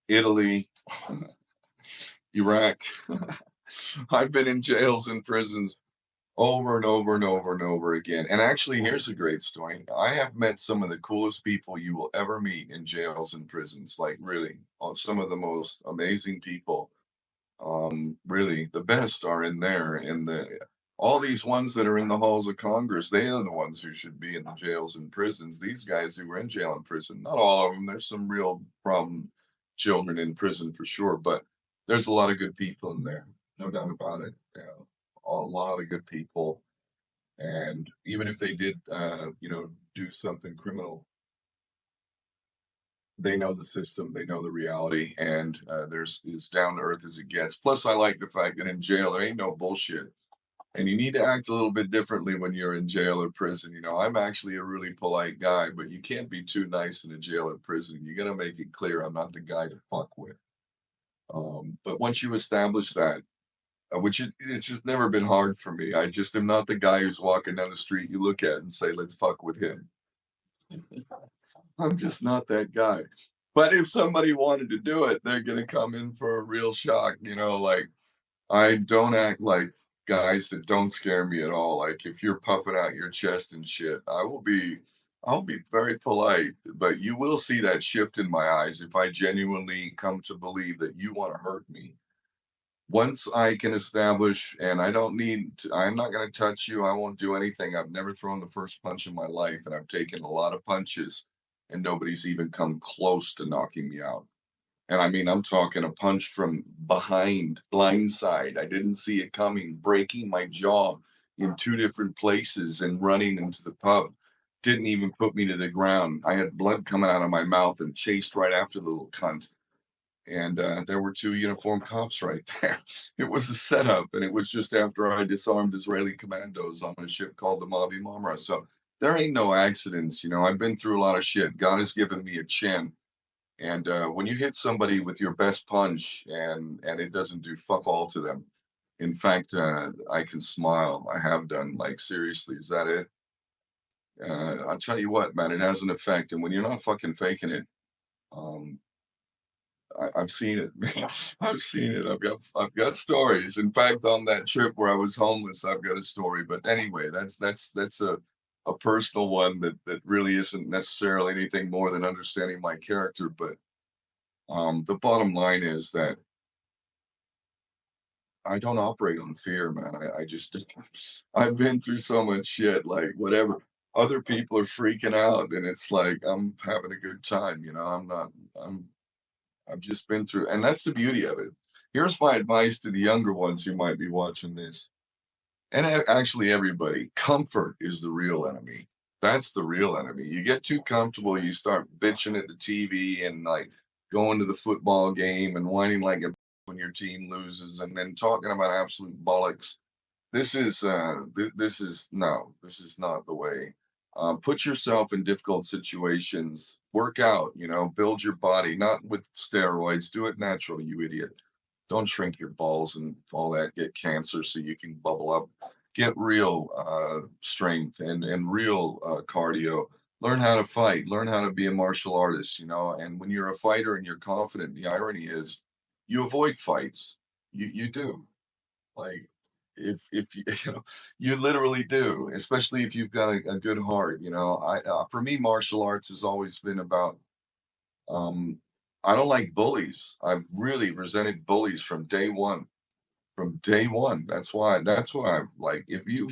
Italy, Iraq. I've been in jails and prisons over and over and over and over again. And actually, here's a great story. I have met some of the coolest people you will ever meet in jails and prisons. Like, really, some of the most amazing people. Really, the best are in there. And all these ones that are in the halls of Congress, they are the ones who should be in the jails and prisons. These guys who were in jail and prison, not all of them. There's some real problem children in prison for sure, but there's a lot of good people in there, no doubt about it. Yeah, a lot of good people. And even if they did, do something criminal, they know the system, they know the reality, and there's as down to earth as it gets. Plus, I like the fact that in jail there ain't no bullshit, and you need to act a little bit differently when you're in jail or prison. I'm actually a really polite guy, but you can't be too nice in a jail or prison. You got to make it clear I'm not the guy to fuck with. But once you establish that, it's just never been hard for me. I just am not the guy who's walking down the street you look at and say, let's fuck with him. I'm just not that guy. But if somebody wanted to do it, they're gonna come in for a real shock. Like, I don't act like guys that don't scare me at all. Like, if you're puffing out your chest and shit, I'll be very polite, but you will see that shift in my eyes if I genuinely come to believe that you want to hurt me. Once I can establish, and I don't need to, I'm not going to touch you. I won't do anything. I've never thrown the first punch in my life, and I've taken a lot of punches, and nobody's even come close to knocking me out. And I mean, I'm talking a punch from behind, blindside. I didn't see it coming, breaking my jaw in two different places and running into the pub. Didn't even put me to the ground. I had blood coming out of my mouth and chased right after the little cunt. And there were two uniformed cops right there. It was a setup, and it was just after I disarmed Israeli commandos on a ship called the Mavi Marmara. So there ain't no accidents. I've been through a lot of shit. God has given me a chin. And when you hit somebody with your best punch and it doesn't do fuck all to them, in fact, I can smile. I have done. Like, seriously, is that it? I'll tell you what, man, it has an effect. And when you're not fucking faking it, um, I've seen it. I've seen it. I've got stories. In fact, on that trip where I was homeless, I've got a story. But anyway, that's a personal one that really isn't necessarily anything more than understanding my character. But the bottom line is that I don't operate on fear, man. I just I've been through so much shit. Like, whatever. Other people are freaking out, and it's like I'm having a good time. I'm not. I've just been through, and that's the beauty of it. Here's my advice to the younger ones who might be watching this, and actually everybody: comfort is the real enemy. That's the real enemy. You get too comfortable, you start bitching at the TV and like going to the football game and whining like a when your team loses, and then talking about absolute bollocks. This is no, this is not the way. Put yourself in difficult situations. Work out, build your body, not with steroids. Do it naturally, you idiot. Don't shrink your balls and all that. Get cancer so you can bubble up. Get real strength and real cardio. Learn how to fight. Learn how to be a martial artist. And when you're a fighter and you're confident, the irony is you avoid fights. You do. Like, if you you literally do, especially if you've got a good heart. I For me, martial arts has always been about. Um, I don't like bullies. I've really resented bullies from day one. From day one. That's why I'm like, if you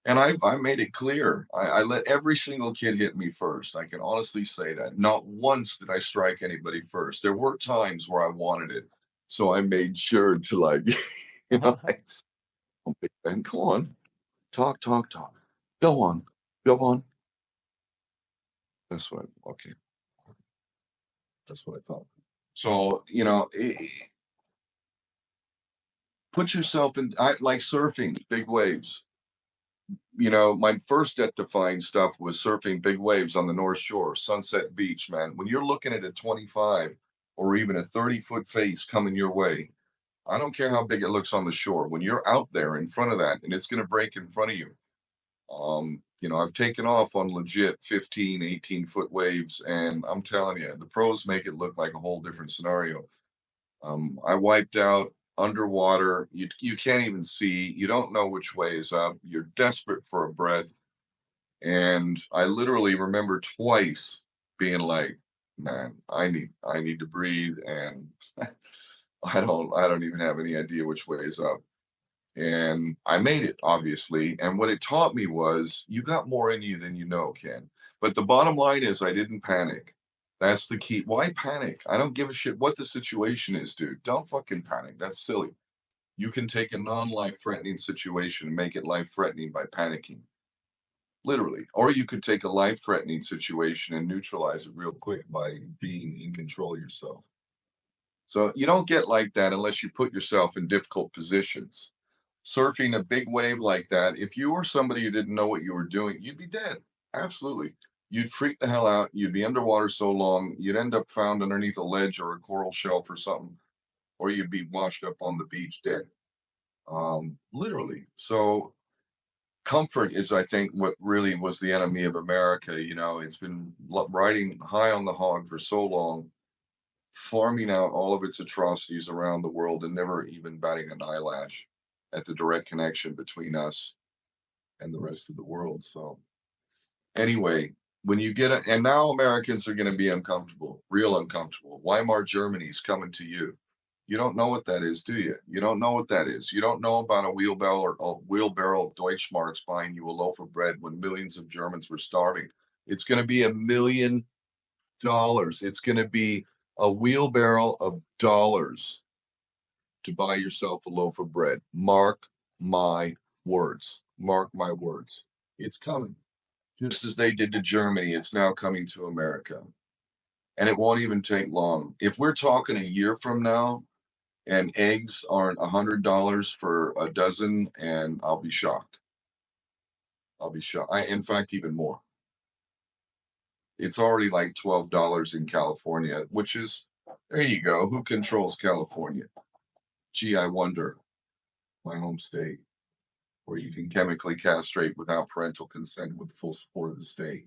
and I made it clear. I let every single kid hit me first. I can honestly say that. Not once did I strike anybody first. There were times where I wanted it. So I made sure to, like, like, "Oh, Big Ben, go on. Talk, talk, talk. Go on. Go on." That's what okay. That's what I thought. So, put yourself in. I like surfing big waves. My first death-defying stuff was surfing big waves on the North Shore, Sunset Beach, man. When you're looking at a 25 or even a 30-foot face coming your way, I don't care how big it looks on the shore. When you're out there in front of that and it's going to break in front of you, I've taken off on legit 15, 18-foot waves, and I'm telling you, the pros make it look like a whole different scenario. I wiped out underwater. You can't even see. You don't know which way is up. You're desperate for a breath. And I literally remember twice being like, man, I need to breathe, and I don't even have any idea which way is up. And I made it, obviously. And what it taught me was you got more in you than you know, Ken. But the bottom line is I didn't panic. That's the key. Why panic? I don't give a shit what the situation is, dude. Don't fucking panic. That's silly. You can take a non-life threatening situation and make it life threatening by panicking. Literally. Or you could take a life threatening situation and neutralize it real quick by being in control of yourself. So you don't get like that unless you put yourself in difficult positions. Surfing a big wave like that, if you were somebody who didn't know what you were doing, you'd be dead. Absolutely. You'd freak the hell out. You'd be underwater so long, you'd end up found underneath a ledge or a coral shelf or something, or you'd be washed up on the beach dead. Literally. So comfort is, I think, what really was the enemy of America. It's been riding high on the hog for so long, farming out all of its atrocities around the world and never even batting an eyelash at the direct connection between us and the rest of the world. So anyway, when you get and now Americans are going to be uncomfortable, real uncomfortable. Weimar Germany's coming to you. You don't know what that is, do you? You don't know what that is. You don't know about a wheelbarrow of Deutschmarks buying you a loaf of bread when millions of Germans were starving. It's going to be $1 million. It's going to be a wheelbarrow of dollars to buy yourself a loaf of bread. Mark my words. Mark my words. It's coming. Just as they did to Germany, it's now coming to America. And it won't even take long. If we're talking a year from now and eggs aren't $100 for a dozen, and I'll be shocked. I'll be shocked. In fact, even more. It's already like $12 in California, which is, there you go. Who controls California? Gee, I wonder. My home state, where you can chemically castrate without parental consent with full support of the state.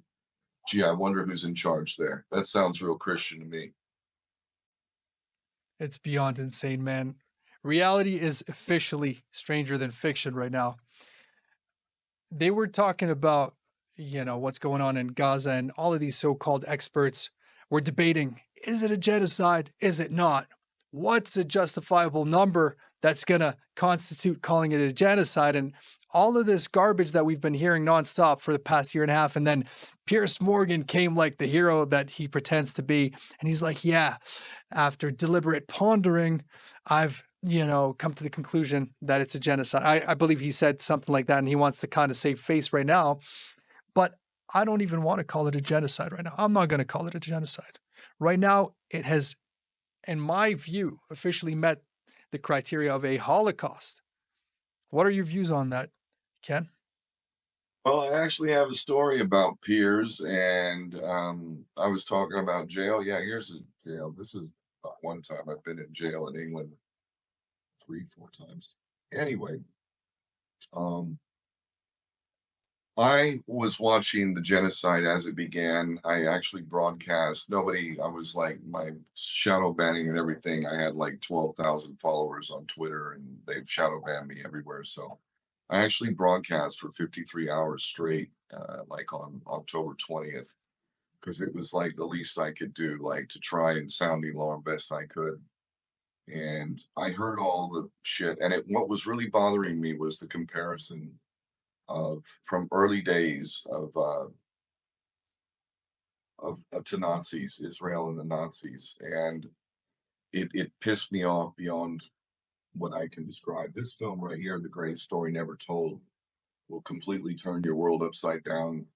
Gee, I wonder who's in charge there. That sounds real Christian to me. It's beyond insane, man. Reality is officially stranger than fiction right now. They were talking about, what's going on in Gaza, and all of these so-called experts were debating, is it a genocide? Is it not? What's a justifiable number that's going to constitute calling it a genocide? And all of this garbage that we've been hearing nonstop for the past year and a half. And then Pierce Morgan came like the hero that he pretends to be. And he's like, yeah, after deliberate pondering, I've come to the conclusion that it's a genocide. I believe he said something like that, and he wants to kind of save face right now. But I don't even want to call it a genocide right now. I'm not going to call it a genocide. Right now, it has, in my view, officially met the criteria of a Holocaust. What are your views on that, Ken? Well, I actually have a story about peers, and I was talking about jail. Yeah, here's a jail. This is one time I've been in jail in England 3, 4 times. Anyway, um, I was watching the genocide as it began. I actually broadcast. I was like my shadow banning and everything. I had like 12,000 followers on Twitter, and they've shadow banned me everywhere. So I actually broadcast for 53 hours straight, like on October 20th, because it was like the least I could do, like to try and sound the alarm best I could. And I heard all the shit, and what was really bothering me was the comparison of from early days of to Nazis, Israel and the Nazis, and it pissed me off beyond what I can describe. This film right here, The Great Story Never Told, will completely turn your world upside down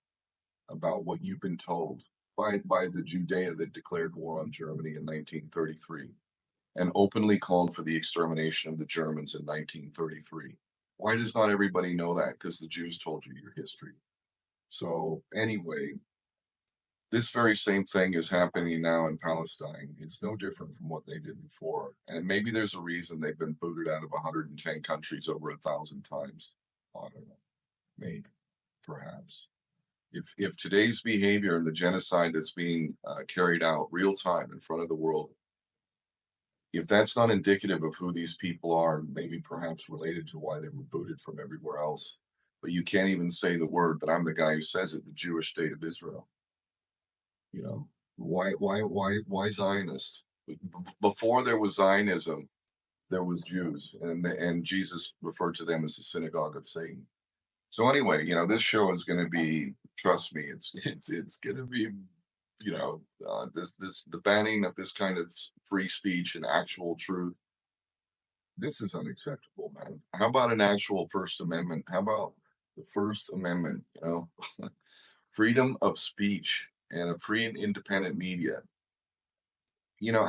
about what you've been told by the Judea that declared war on Germany in 1933 and openly called for the extermination of the Germans in 1933. Why does not everybody know that? Because the Jews told you your history. So anyway, this very same thing is happening now in Palestine. It's no different from what they did before. And maybe there's a reason they've been booted out of 110 countries over 1,000 times. I don't know. Maybe, perhaps. If today's behavior and the genocide that's being carried out real time in front of the world If that's not indicative of who these people are, maybe perhaps related to why they were booted from everywhere else, but you can't even say the word, but I'm the guy who says it, the Jewish state of Israel. You know, why Zionist? Before there was Zionism, there was Jews, and Jesus referred to them as the synagogue of Satan. So anyway, this show is going to be, trust me, it's going to be, this the banning of this kind of free speech and actual truth. This is unacceptable, man. How about an actual First Amendment? How about the First Amendment? Freedom of speech and a free and independent media.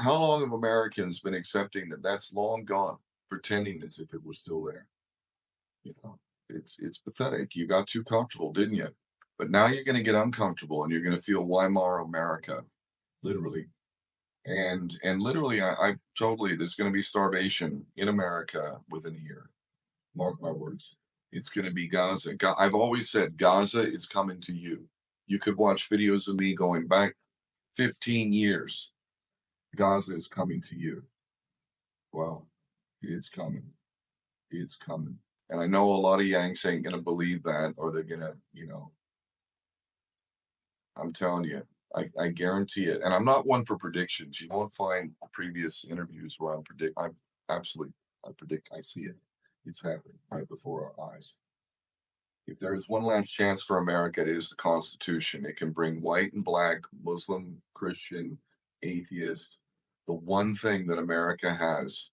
How long have Americans been accepting that that's long gone, pretending as if it was still there? You know, it's pathetic. You got too comfortable, didn't you? But now you're going to get uncomfortable and you're going to feel Weimar America, literally. And literally, I totally, there's going to be starvation in America within a year. Mark my words. It's going to be Gaza. I've always said Gaza is coming to you. You could watch videos of me going back 15 years. Gaza is coming to you. Well, it's coming. It's coming. And I know a lot of Yanks ain't going to believe that, or they're going to, I'm telling you, I guarantee it. And I'm not one for predictions. You won't find previous interviews where I predict, I see it. It's happening right before our eyes. If there is one last chance for America, it is the Constitution. It can bring white and black, Muslim, Christian, atheist, the one thing that America has,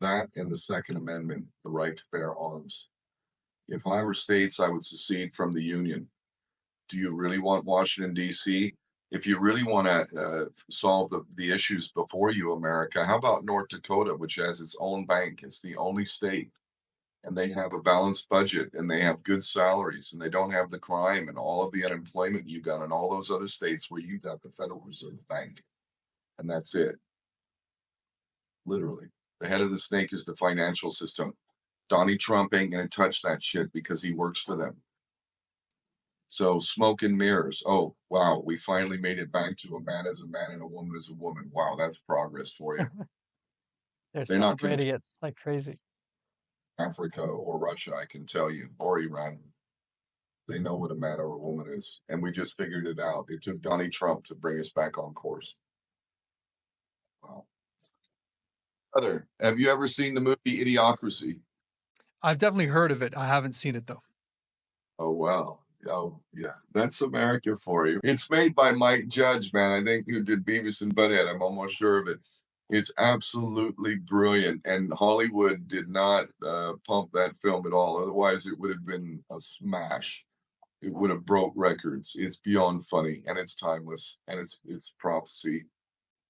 that and the Second Amendment, the right to bear arms. If I were states, I would secede from the Union. Do you really want Washington, D.C.? If you really want to solve the issues before you, America, how about North Dakota, which has its own bank? It's the only state, and they have a balanced budget, and they have good salaries, and they don't have the crime and all of the unemployment you got in all those other states where you got the Federal Reserve Bank. And that's it. Literally. The head of the snake is the financial system. Donnie Trump ain't going to touch that shit because he works for them. So smoke and mirrors. Oh, wow. We finally made it back to a man as a man and a woman as a woman. Wow. That's progress for you. They're They're not going to celebrating it like crazy. Africa or Russia, I can tell you, or Iran. They know what a man or a woman is. And we just figured it out. It took Donnie Trump to bring us back on course. Wow. Have you ever seen the movie Idiocracy? I've definitely heard of it. I haven't seen it though. Oh, wow. Oh, yeah. That's America for you. It's made by Mike Judge, man. I think who did Beavis and Butthead. I'm almost sure of it. It's absolutely brilliant. And Hollywood did not pump that film at all. Otherwise, it would have been a smash. It would have broke records. It's beyond funny, and it's timeless, and it's prophecy.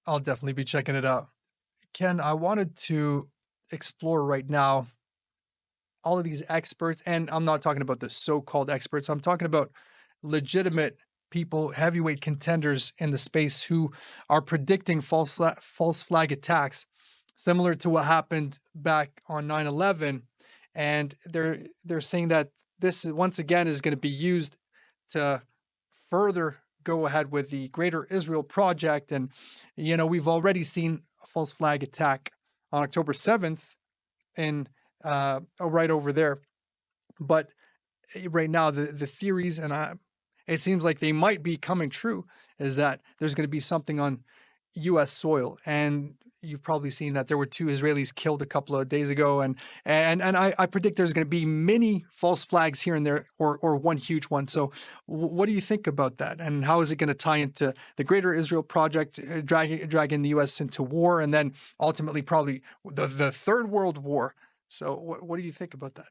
I'll definitely be checking it out. Ken, I wanted to explore right now all of these experts, and I'm not talking about the so-called experts. I'm talking about legitimate people, heavyweight contenders in the space who are predicting false flag attacks, similar to what happened back on 9/11. And they're saying that this once again is going to be used to further go ahead with the Greater Israel Project. And we've already seen a false flag attack on October 7th in right over there. But right now, the theories, and it seems like they might be coming true, is that there's going to be something on U.S. soil. And you've probably seen that there were 2 Israelis killed a couple of days ago, and I predict there's going to be many false flags here and there, or one huge one. So, what do you think about that, and how is it going to tie into the Greater Israel Project, dragging the U.S. into war, and then ultimately probably the Third World War? So, what do you think about that?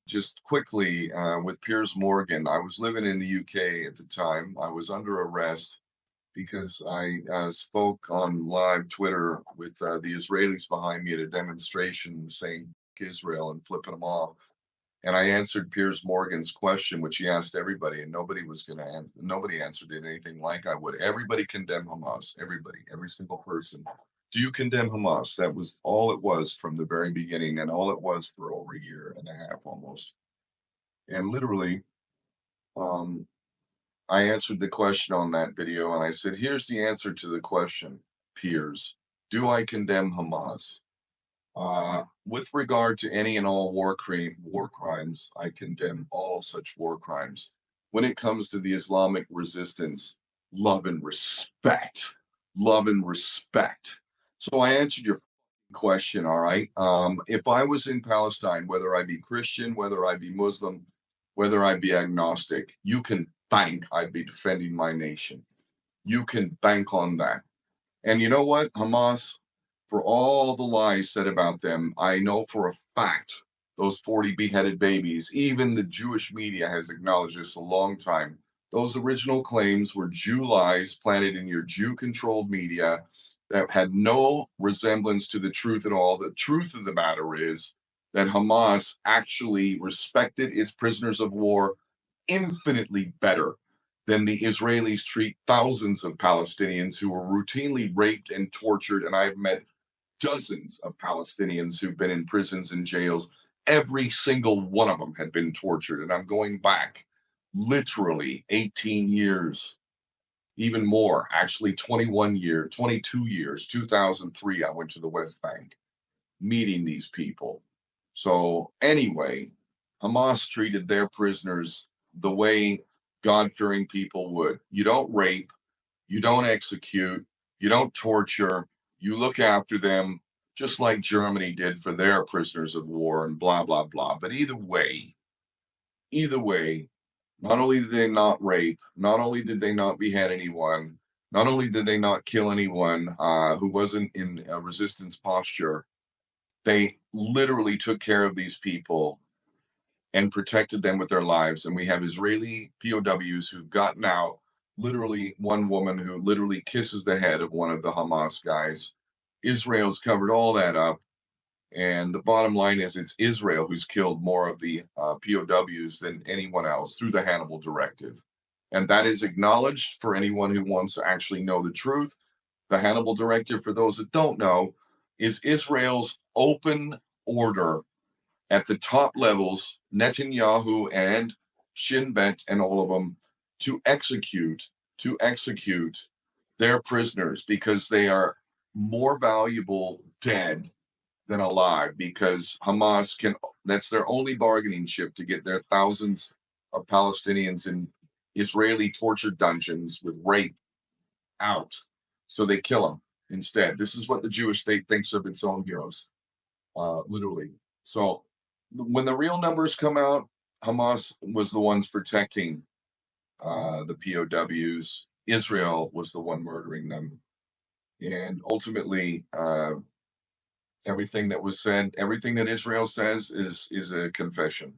Just quickly, with Piers Morgan, I was living in the UK at the time. I was under arrest because I spoke on live Twitter with the Israelis behind me at a demonstration saying Israel and flipping them off. And I answered Piers Morgan's question, which he asked everybody, and nobody was going to answer. Nobody answered it anything like I would. Everybody condemned Hamas. Everybody, every single person. Do you condemn Hamas? That was all it was from the very beginning, and all it was for over a year and a half almost. And literally, I answered the question on that video, and I said, here's the answer to the question, Piers. Do I condemn Hamas? With regard to any and all war crimes, I condemn all such war crimes. When it comes to the Islamic resistance, love and respect, love and respect. So I answered your question. All right. If I was in Palestine, whether I be Christian, whether I be Muslim, whether I be agnostic, you can bank I'd be defending my nation. You can bank on that. And you know what, Hamas, for all the lies said about them, I know for a fact those 40 beheaded babies, even the Jewish media has acknowledged this a long time. Those original claims were Jew lies planted in your Jew controlled media that had no resemblance to the truth at all. The truth of the matter is that Hamas actually respected its prisoners of war infinitely better than the Israelis treat thousands of Palestinians who were routinely raped and tortured. And I've met dozens of Palestinians who've been in prisons and jails. Every single one of them had been tortured. And I'm going back literally 18 years, even more, actually 21 years, 22 years, 2003, I went to the West Bank meeting these people. So anyway, Hamas treated their prisoners the way God-fearing people would. You don't rape, you don't execute, you don't torture, you look after them just like Germany did for their prisoners of war and blah, blah, blah. But either way, not only did they not rape, not only did they not behead anyone, not only did they not kill anyone who wasn't in a resistance posture, they literally took care of these people and protected them with their lives. And we have Israeli POWs who've gotten out, literally one woman who literally kisses the head of one of the Hamas guys. Israel's covered all that up. And the bottom line is it's Israel who's killed more of the POWs than anyone else through the Hannibal Directive. And that is acknowledged for anyone who wants to actually know the truth. The Hannibal Directive, for those that don't know, is Israel's open order at the top levels, Netanyahu and Shin Bet and all of them, to execute their prisoners because they are more valuable dead than alive, because Hamas can, that's their only bargaining chip to get their thousands of Palestinians in Israeli torture dungeons with rape out. So they kill them instead. This is what the Jewish state thinks of its own heroes, literally. So when the real numbers come out, Hamas was the ones protecting the POWs. Israel was the one murdering them. And ultimately, everything that was said, everything that Israel says is a confession.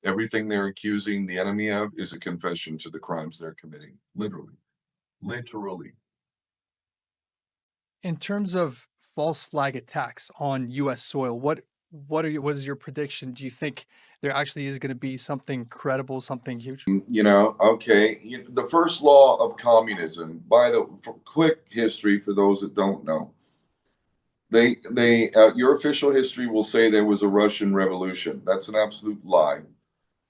Everything they're accusing the enemy of is a confession to the crimes they're committing. Literally. In terms of false flag attacks on U.S. soil, what is your prediction? Do you think there actually is going to be something credible, something huge? Okay. The first law of communism, by the quick history for those that don't know, your official history will say there was a Russian Revolution. That's an absolute lie.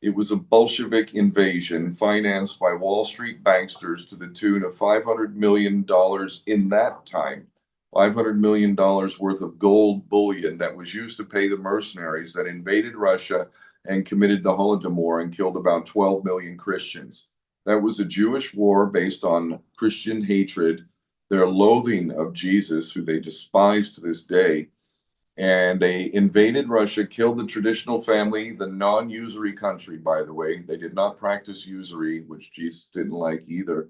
It was a Bolshevik invasion financed by Wall Street banksters to the tune of $500 million in that time. $500 million worth of gold bullion that was used to pay the mercenaries that invaded Russia and committed the Holodomor and killed about 12 million Christians. That was a Jewish war based on Christian hatred, their loathing of Jesus, who they despise to this day. And they invaded Russia, killed the traditional family, the non-usury country, by the way. They did not practice usury, which Jesus didn't like either.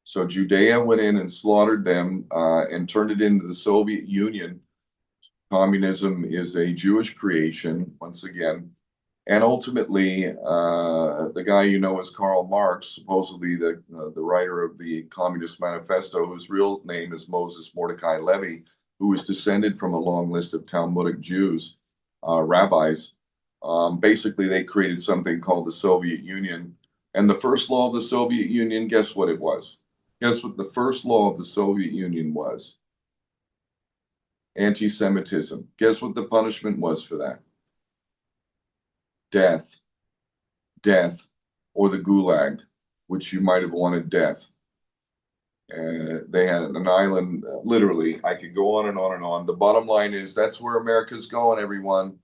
So Judea went in and slaughtered them and turned it into the Soviet Union. Communism is a Jewish creation, once again. And ultimately, the guy you know as Karl Marx, supposedly the writer of the Communist Manifesto, whose real name is Moses Mordecai Levy, who was descended from a long list of Talmudic Jews, rabbis. Basically, they created something called the Soviet Union. And the first law of the Soviet Union, guess what it was? Guess what the first law of the Soviet Union was? Anti-Semitism. Guess what the punishment was for that? Death, or the Gulag, which you might have wanted death. They had an island, literally. I could go on and on and on. The bottom line is that's where America's going, everyone.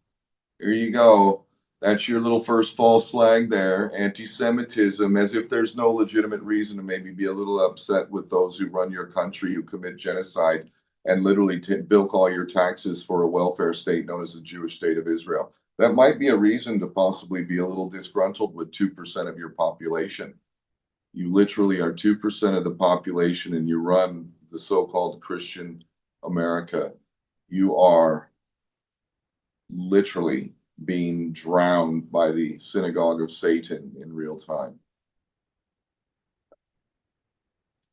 Here you go. That's your little first false flag there. Anti-Semitism, as if there's no legitimate reason to maybe be a little upset with those who run your country, who commit genocide, and literally bilk all your taxes for a welfare state known as the Jewish state of Israel. That might be a reason to possibly be a little disgruntled with 2% of your population. You literally are 2% of the population and you run the so-called Christian America. You are literally being drowned by the synagogue of Satan in real time.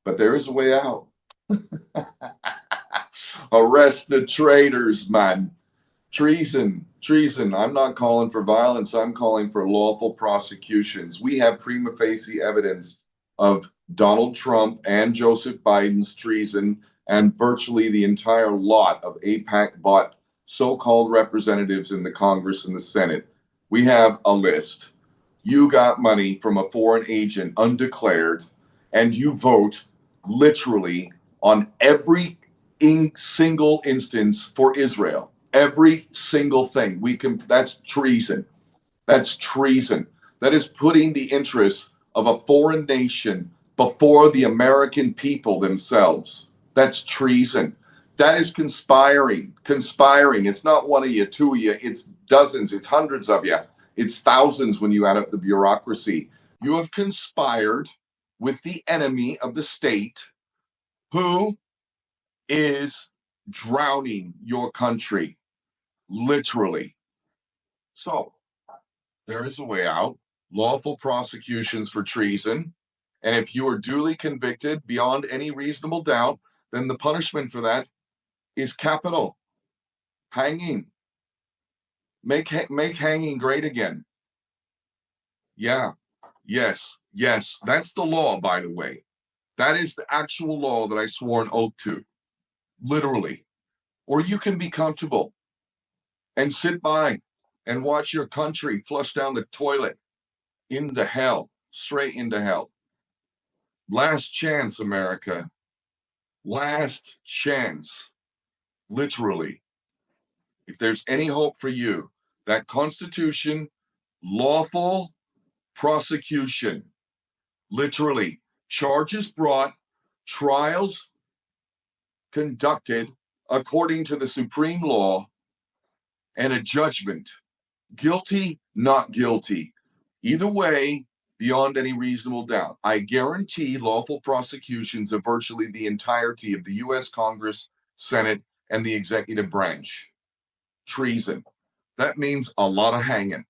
But there is a way out. Arrest the traitors, man. Treason, treason. I'm not calling for violence. I'm calling for lawful prosecutions. We have prima facie evidence of Donald Trump and Joseph Biden's treason and virtually the entire lot of AIPAC bought so-called representatives in the Congress and the Senate. We have a list. You got money from a foreign agent undeclared, and you vote literally on every single instance for Israel. Every single thing. That's treason. That's treason. That is putting the interests of a foreign nation before the American people themselves. That's treason. That is conspiring. Conspiring. It's not one of you, two of you. It's dozens. It's hundreds of you. It's thousands when you add up the bureaucracy. You have conspired with the enemy of the state who is drowning your country, literally. So there is a way out. Lawful prosecutions for treason. And if you are duly convicted beyond any reasonable doubt, then the punishment for that is capital. Hanging. Make hanging great again. Yeah. Yes. Yes. That's the law, by the way. That is the actual law that I swore an oath to. Literally. Or you can be comfortable and sit by and watch your country flush down the toilet into hell, straight into hell. Last chance, America. Last chance. Literally. If there's any hope for you, that Constitution, lawful prosecution, literally, charges brought, trials conducted according to the supreme law, and a judgment. Guilty, not guilty. Either way, beyond any reasonable doubt. I guarantee lawful prosecutions of virtually the entirety of the U.S. Congress, Senate, and the executive branch. Treason. That means a lot of hanging,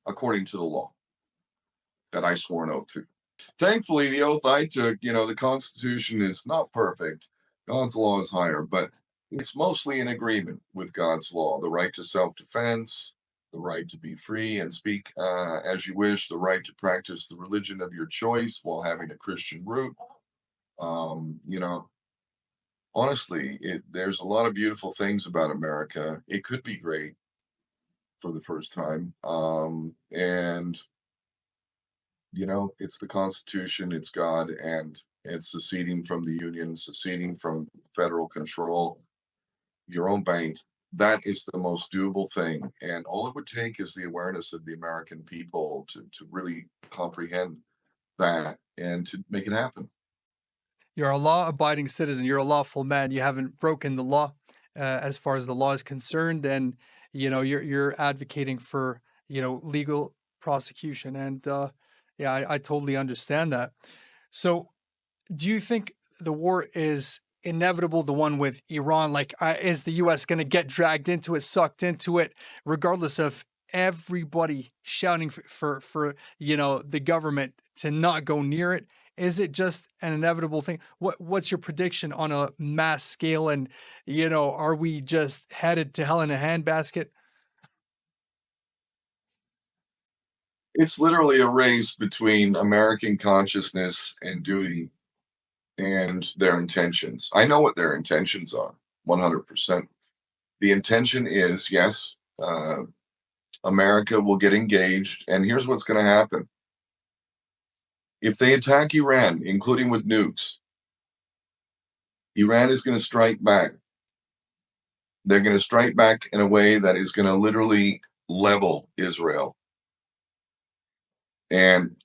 according to the law that I swore an oath to. Thankfully, the oath I took, the Constitution is not perfect. God's law is higher, but it's mostly in agreement with God's law. The right to self-defense, the right to be free and speak as you wish, the right to practice the religion of your choice while having a Christian root. Honestly, there's a lot of beautiful things about America. It could be great for the first time. It's the Constitution, it's God, and it's seceding from the Union, seceding from federal control, your own bank. That is the most doable thing. And all it would take is the awareness of the American people to really comprehend that and to make it happen. You're a law-abiding citizen. You're a lawful man. You haven't broken the law, as far as the law is concerned, and you're advocating for legal prosecution. And yeah, I totally understand that. So, do you think the war is inevitable? The one with Iran, like, is the U.S. going to get dragged into it, sucked into it, regardless of everybody shouting for the government to not go near it? Is it just an inevitable thing? What's your prediction on a mass scale? And are we just headed to hell in a handbasket? It's literally a race between American consciousness and duty and their intentions. I know what their intentions are, 100%. The intention is, yes, America will get engaged, and here's what's going to happen. If they attack Iran, including with nukes, Iran is going to strike back. They're going to strike back in a way that is going to literally level Israel. And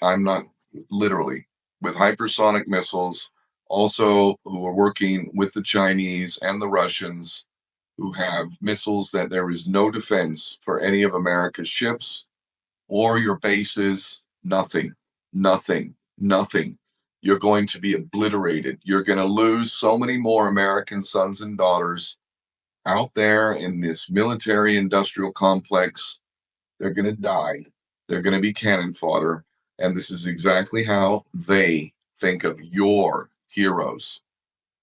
I'm not literally, with hypersonic missiles, also who are working with the Chinese and the Russians, who have missiles that there is no defense for any of America's ships or your bases. Nothing, nothing, nothing. You're going to be obliterated. You're going to lose so many more American sons and daughters out there in this military industrial complex. They're going to die. They're going to be cannon fodder. And this is exactly how they think of your heroes.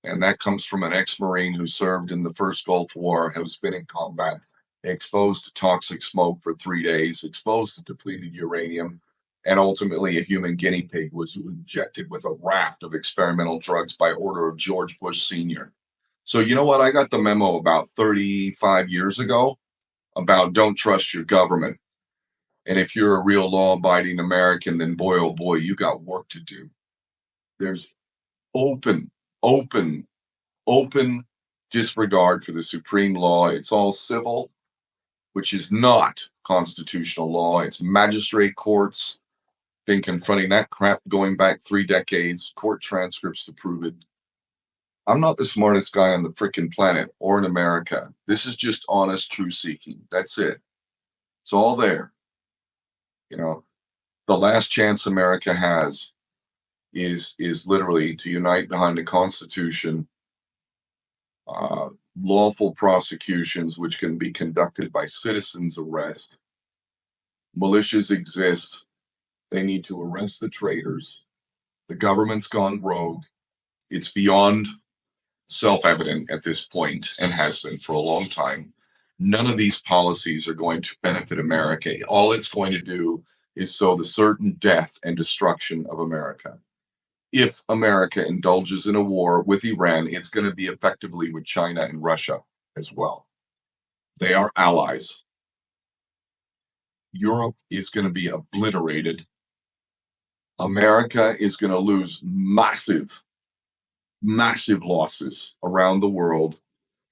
And that comes from an ex-Marine who served in the first Gulf War, who's been in combat, exposed to toxic smoke for 3 days, exposed to depleted uranium, and ultimately a human guinea pig was injected with a raft of experimental drugs by order of George Bush Sr. So you know what? I got the memo about 35 years ago about don't trust your government. And if you're a real law-abiding American, then boy, oh boy, you got work to do. There's open, open, open disregard for the supreme law. It's all civil, which is not constitutional law. It's magistrate courts. Been confronting that crap going back 3 decades, court transcripts to prove it. I'm not the smartest guy on the freaking planet or in America. This is just honest truth seeking. That's it. It's all there. You know, the last chance America has is literally to unite behind the Constitution, lawful prosecutions, which can be conducted by citizens' arrest. Militias exist. They need to arrest the traitors. The government's gone rogue. It's beyond self-evident at this point and has been for a long time. None of these policies are going to benefit America. All it's going to do is sow the certain death and destruction of America. If America indulges in a war with Iran, it's going to be effectively with China and Russia as well. They are allies. Europe is going to be obliterated. America is going to lose massive, massive losses around the world.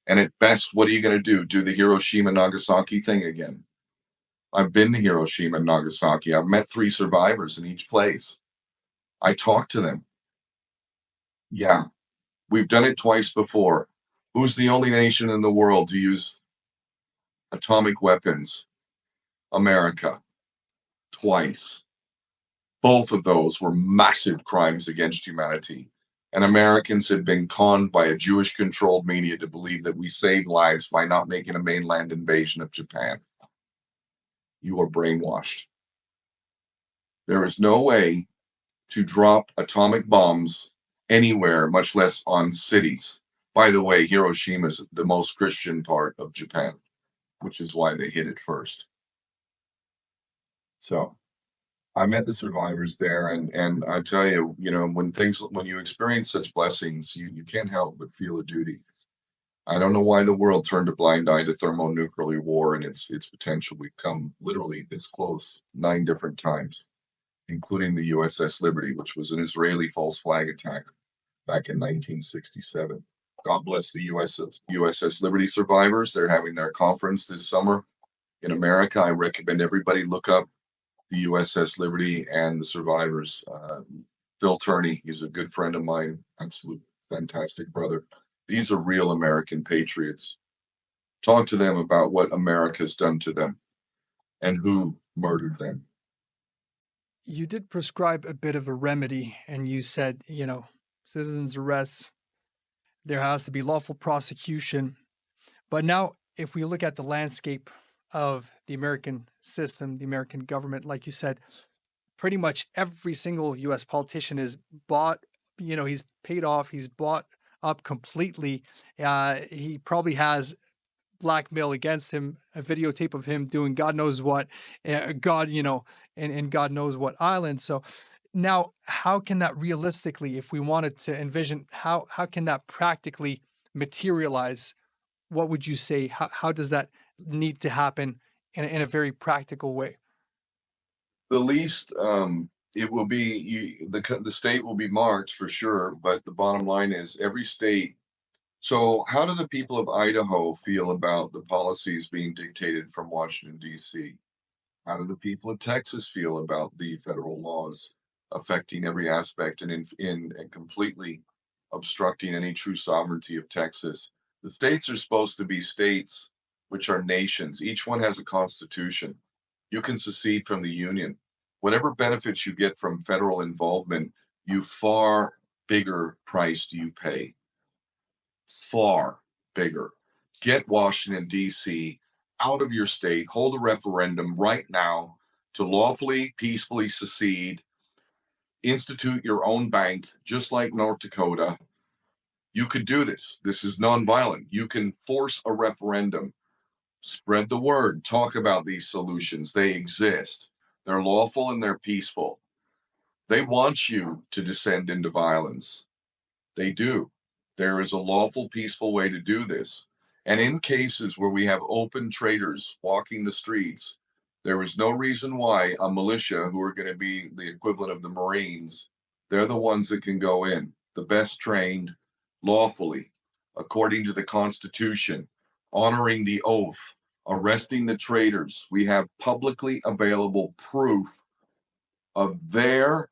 And at best, what are you going to do? Do the Hiroshima Nagasaki thing again? I've been to Hiroshima and Nagasaki. I've met 3 survivors in each place. I talked to them. Yeah, we've done it twice before. Who's the only nation in the world to use atomic weapons? America. Twice. Both of those were massive crimes against humanity. And Americans had been conned by a Jewish-controlled media to believe that we saved lives by not making a mainland invasion of Japan. You are brainwashed. There is no way to drop atomic bombs anywhere, much less on cities. By the way, Hiroshima is the most Christian part of Japan, which is why they hit it first. So I met the survivors there, and I tell you, you know, when you experience such blessings, you can't help but feel a duty. I don't know why the world turned a blind eye to thermonuclear war and its potential. We've come literally this close 9 different times, including the USS Liberty, which was an Israeli false flag attack back in 1967. God bless the USS Liberty survivors. They're having their conference this summer in America. I recommend everybody look up the USS Liberty and the survivors. Phil Turney, he's a good friend of mine, absolute fantastic brother. These are real American patriots. Talk to them about what America's done to them and who murdered them. You did prescribe a bit of a remedy, and you said, citizens' arrests, there has to be lawful prosecution. But now, if we look at the landscape of the American system, the American government, like you said, pretty much every single U.S. politician is bought, he's paid off, he's bought up completely. He probably has blackmail against him, a videotape of him doing God knows what, and God knows what island. So now, how can that realistically, if we wanted to envision, how can that practically materialize? What would you say? How does that need to happen in a very practical way? The least it will be the state will be marked for sure, but the bottom line is every state. So, how do the people of Idaho feel about the policies being dictated from Washington, D.C.? How do the people of Texas feel about the federal laws affecting every aspect and completely obstructing any true sovereignty of Texas? The states are supposed to be states, which are nations. Each one has a constitution. You can secede from the union. Whatever benefits you get from federal involvement, you far bigger price do you pay. Far bigger. Get Washington, D.C. out of your state, hold a referendum right now to lawfully, peacefully secede, institute your own bank, just like North Dakota. You could do this. This is nonviolent. You can force a referendum, spread the word, talk about these solutions. They exist. They're lawful and they're peaceful. They want you to descend into violence. They do. There is a lawful, peaceful way to do this. And in cases where we have open traitors walking the streets, there is no reason why a militia, who are going to be the equivalent of the Marines, they're the ones that can go in, the best trained, lawfully, according to the Constitution, honoring the oath, arresting the traitors. We have publicly available proof of their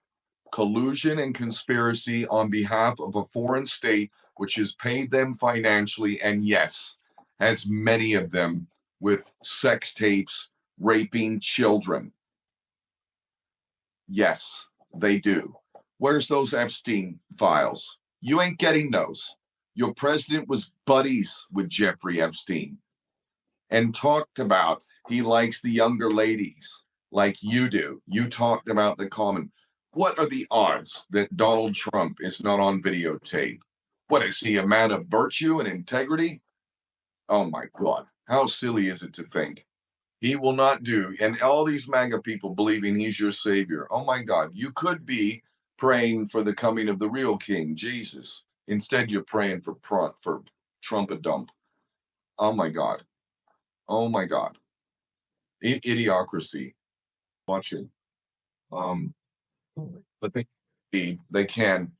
collusion and conspiracy on behalf of a foreign state which has paid them financially, and yes, has many of them with sex tapes raping children. Yes, they do. Where's those Epstein files? You ain't getting those. Your president was buddies with Jeffrey Epstein and talked about he likes the younger ladies like you do. You talked about the common. What are the odds that Donald Trump is not on videotape? What is he, a man of virtue and integrity? Oh my God. How silly is it to think he will not do? And all these MAGA people believing he's your savior. Oh my God. You could be praying for the coming of the real king, Jesus. Instead, you're praying for Trump a dump. Oh my God. Oh my God. Idiocracy. Watching. But they can.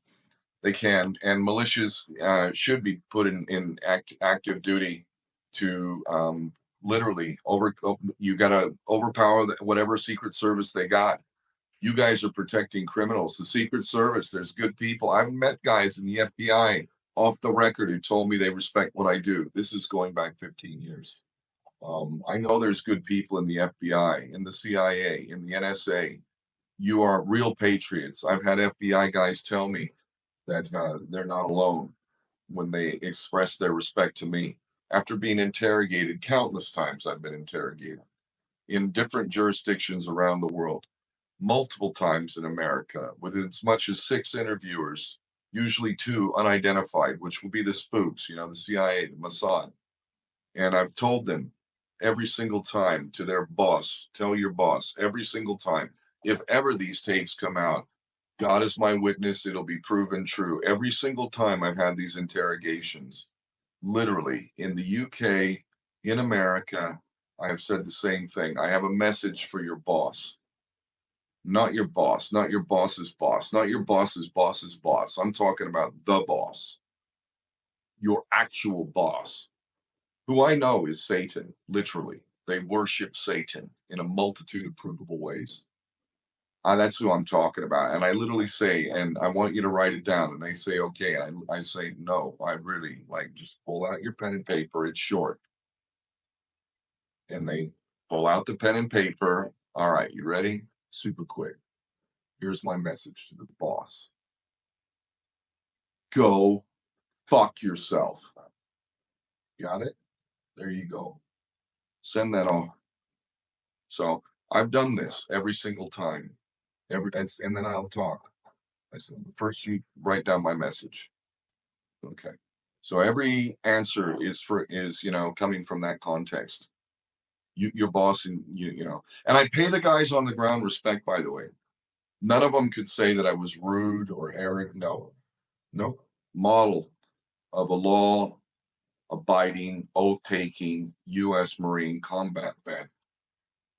They can, and militias should be put in active duty to literally you got to overpower whatever Secret Service they got. You guys are protecting criminals. The Secret Service, there's good people. I've met guys in the FBI off the record who told me they respect what I do. This is going back 15 years. I know there's good people in the FBI, in the CIA, in the NSA. You are real patriots. I've had FBI guys tell me that they're not alone when they express their respect to me. After being interrogated countless times, I've been interrogated in different jurisdictions around the world, multiple times in America, with as much as 6 interviewers, usually 2 unidentified, which will be the spooks, the CIA, the Mossad. And I've told them every single time to their boss, tell your boss every single time, if ever these tapes come out, God is my witness, it'll be proven true. Every single time I've had these interrogations, literally in the UK, in America, I have said the same thing. I have a message for your boss. Not your boss, not your boss's boss, not your boss's boss's boss. I'm talking about the boss, your actual boss, who I know is Satan, literally. They worship Satan in a multitude of provable ways. That's who I'm talking about. And I literally say, and I want you to write it down. And they say, okay. I say, no, I really just pull out your pen and paper. It's short. And they pull out the pen and paper. All right, you ready? Super quick. Here's my message to the boss. Go fuck yourself. Got it? There you go. Send that off. So I've done this every single time. And then I'll talk. I said, first you write down my message. Okay. So every answer is coming from that context. Your boss and and I pay the guys on the ground respect, by the way. None of them could say that I was rude or arrogant. No. Model of a law abiding, oath taking U.S. Marine combat vet.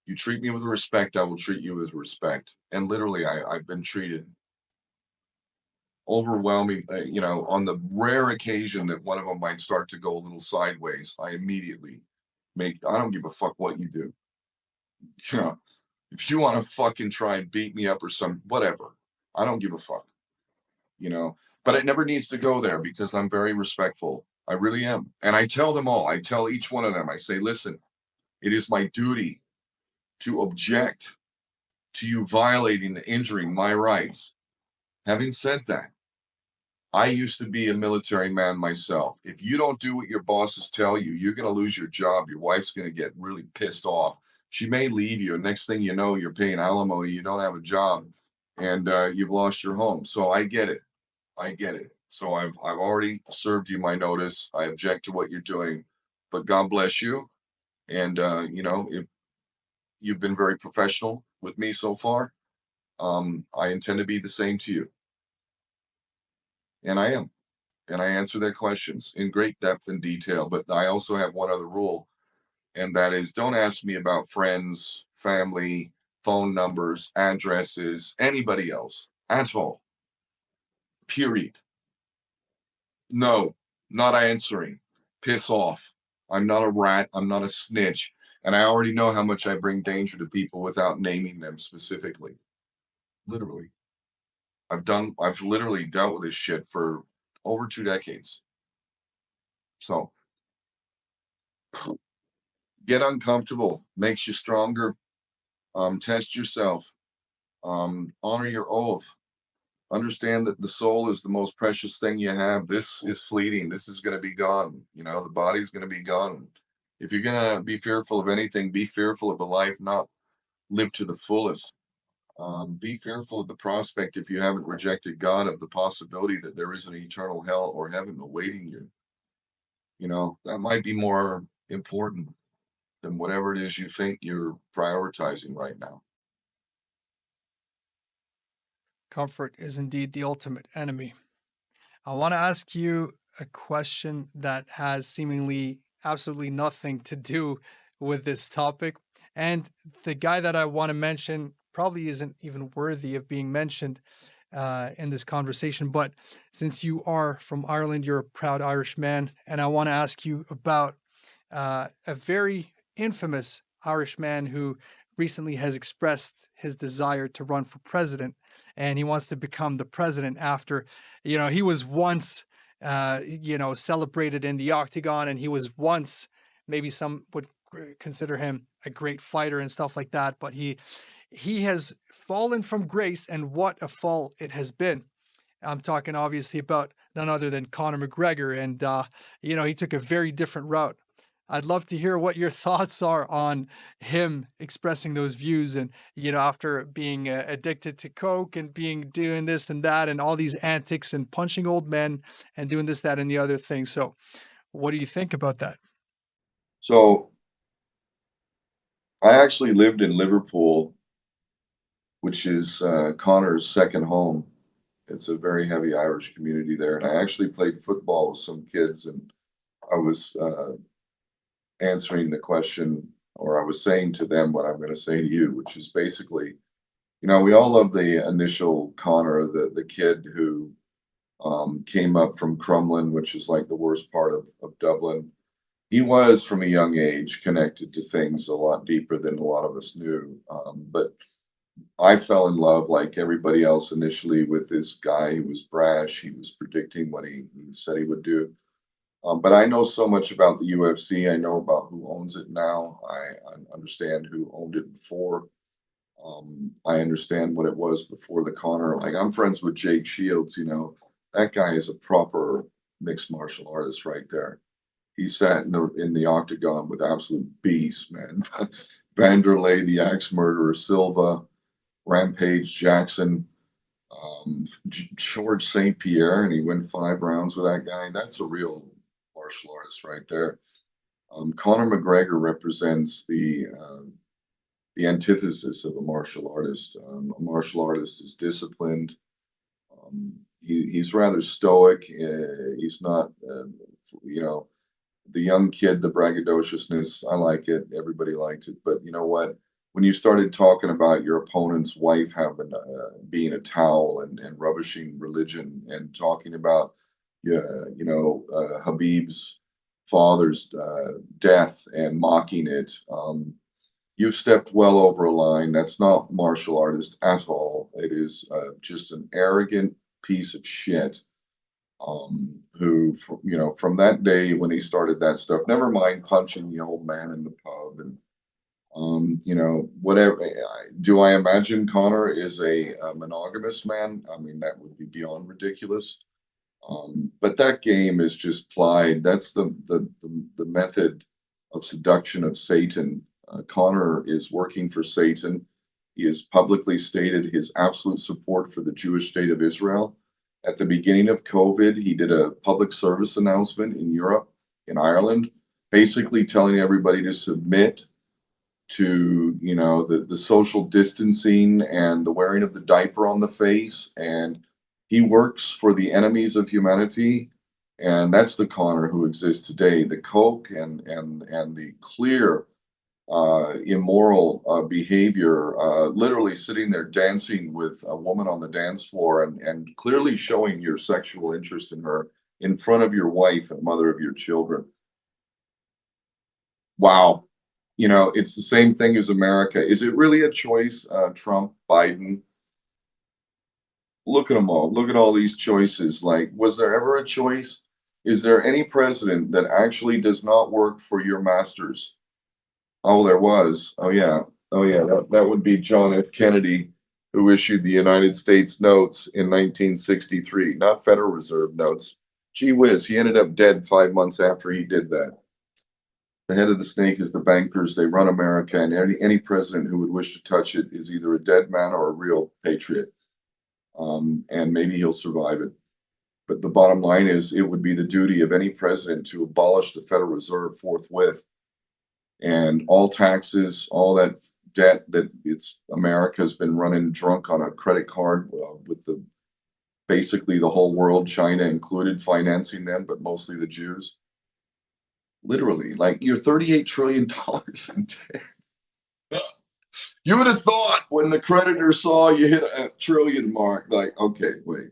You treat me with respect, I will treat you with respect. And literally, I've been treated overwhelming. On the rare occasion that one of them might start to go a little sideways, I immediately I don't give a fuck what you do. You know, if you want to fucking try and beat me up or whatever, I don't give a fuck, you know. But it never needs to go there because I'm very respectful. I really am. And I tell them all, I tell each one of them, I say, listen, it is my duty to object to you violating and injuring my rights. Having said that, I used to be a military man myself. If you don't do what your bosses tell you, you're going to lose your job. Your wife's going to get really pissed off. She may leave you, and next thing you know, you're paying alimony. You don't have a job, and you've lost your home. So I get it. I get it. So I've already served you my notice. I object to what you're doing, but God bless you. And if you've been very professional with me so far, I intend to be the same to you, and I am. And I answer their questions in great depth and detail. But I also have one other rule, and that is don't ask me about friends, family, phone numbers, addresses, anybody else at all. Period. No, not answering. Piss off. I'm not a rat. I'm not a snitch. And I already know how much I bring danger to people without naming them specifically. Literally. I've literally dealt with this shit for over 2 decades. So get uncomfortable, makes you stronger. Test yourself. Honor your oath. Understand that the soul is the most precious thing you have. This is fleeting. This is going to be gone. The body's going to be gone. If you're going to be fearful of anything, be fearful of the life, not live to the fullest. Be fearful of the prospect, if you haven't rejected God, of the possibility that there is an eternal hell or heaven awaiting you. That might be more important than whatever it is you think you're prioritizing right now. Comfort is indeed the ultimate enemy. I want to ask you a question that has seemingly absolutely nothing to do with this topic. And the guy that I want to mention probably isn't even worthy of being mentioned in this conversation. But since you are from Ireland, you're a proud Irish man. And I want to ask you about a very infamous Irish man who recently has expressed his desire to run for president. And he wants to become the president after, he was once, celebrated in the octagon, and he was once, maybe some would consider him a great fighter and stuff like that. But he has fallen from grace, and what a fall it has been. I'm talking obviously about none other than Conor McGregor, and he took a very different route. I'd love to hear what your thoughts are on him expressing those views, and after being addicted to coke and being doing this and that and all these antics and punching old men and doing this, that, and the other thing. So, what do you think about that? So I actually lived in Liverpool, which is Connor's second home. It's a very heavy Irish community there. And I actually played football with some kids, and I was answering the question, or I was saying to them what I'm going to say to you, which is basically, we all love the initial Connor, the kid who came up from Crumlin, which is like the worst part of Dublin. He was from a young age connected to things a lot deeper than a lot of us knew. But I fell in love, like everybody else initially, with this guy. He was brash. He was predicting what he said he would do. But I know so much about the UFC. I know about who owns it now. I understand who owned it before. I understand what it was before the Conor. Like, I'm friends with Jake Shields. That guy is a proper mixed martial artist right there. He sat in the octagon with absolute beasts, man. Vanderlei, the axe murderer, Silva, Rampage Jackson, George St. Pierre, and he went 5 rounds with that guy. That's a real martial artist right there. Conor McGregor represents the antithesis of a martial artist. A martial artist is disciplined. He's rather stoic. He's not, the young kid, the braggadociousness. I like it. Everybody likes it. But you know what? when you started talking about your opponent's wife having being a towel and rubbishing religion and talking about Habib's father's death and mocking it, you've stepped well over a line. That's not martial artist at all. It is just an arrogant piece of shit who, from that day when he started that stuff, never mind punching the old man in the pub and whatever. Do I imagine Connor is a monogamous man? I mean, that would be beyond ridiculous. But that game is just plied. That's the method of seduction of Satan. Connor is working for Satan. He has publicly stated his absolute support for the Jewish state of Israel. At the beginning of COVID, he did a public service announcement in Europe, in Ireland, basically telling everybody to submit to the social distancing and the wearing of the diaper on the face. And he works for the enemies of humanity, and that's the Connor who exists today. The coke and the clear immoral behavior, literally sitting there dancing with a woman on the dance floor and clearly showing your sexual interest in her in front of your wife and mother of your children. Wow. It's the same thing as America. Is it really a choice? Trump, Biden? Look at them all. Look at all these choices. Like, was there ever a choice? Is there any president that actually does not work for your masters? Oh, there was. Oh, yeah. Oh, yeah. That would be John F. Kennedy, who issued the United States notes in 1963, not Federal Reserve notes. Gee whiz, he ended up dead 5 months after he did that. The head of the snake is the bankers. They run America, and any president who would wish to touch it is either a dead man or a real patriot. And maybe he'll survive it. But the bottom line is, it would be the duty of any president to abolish the Federal Reserve forthwith, and all taxes, all that debt that America's been running drunk on a credit card with basically the whole world, China included, financing them, but mostly the Jews. Literally, like, you're $38 trillion in debt. You would have thought when the creditor saw you hit a trillion mark, like, okay, wait.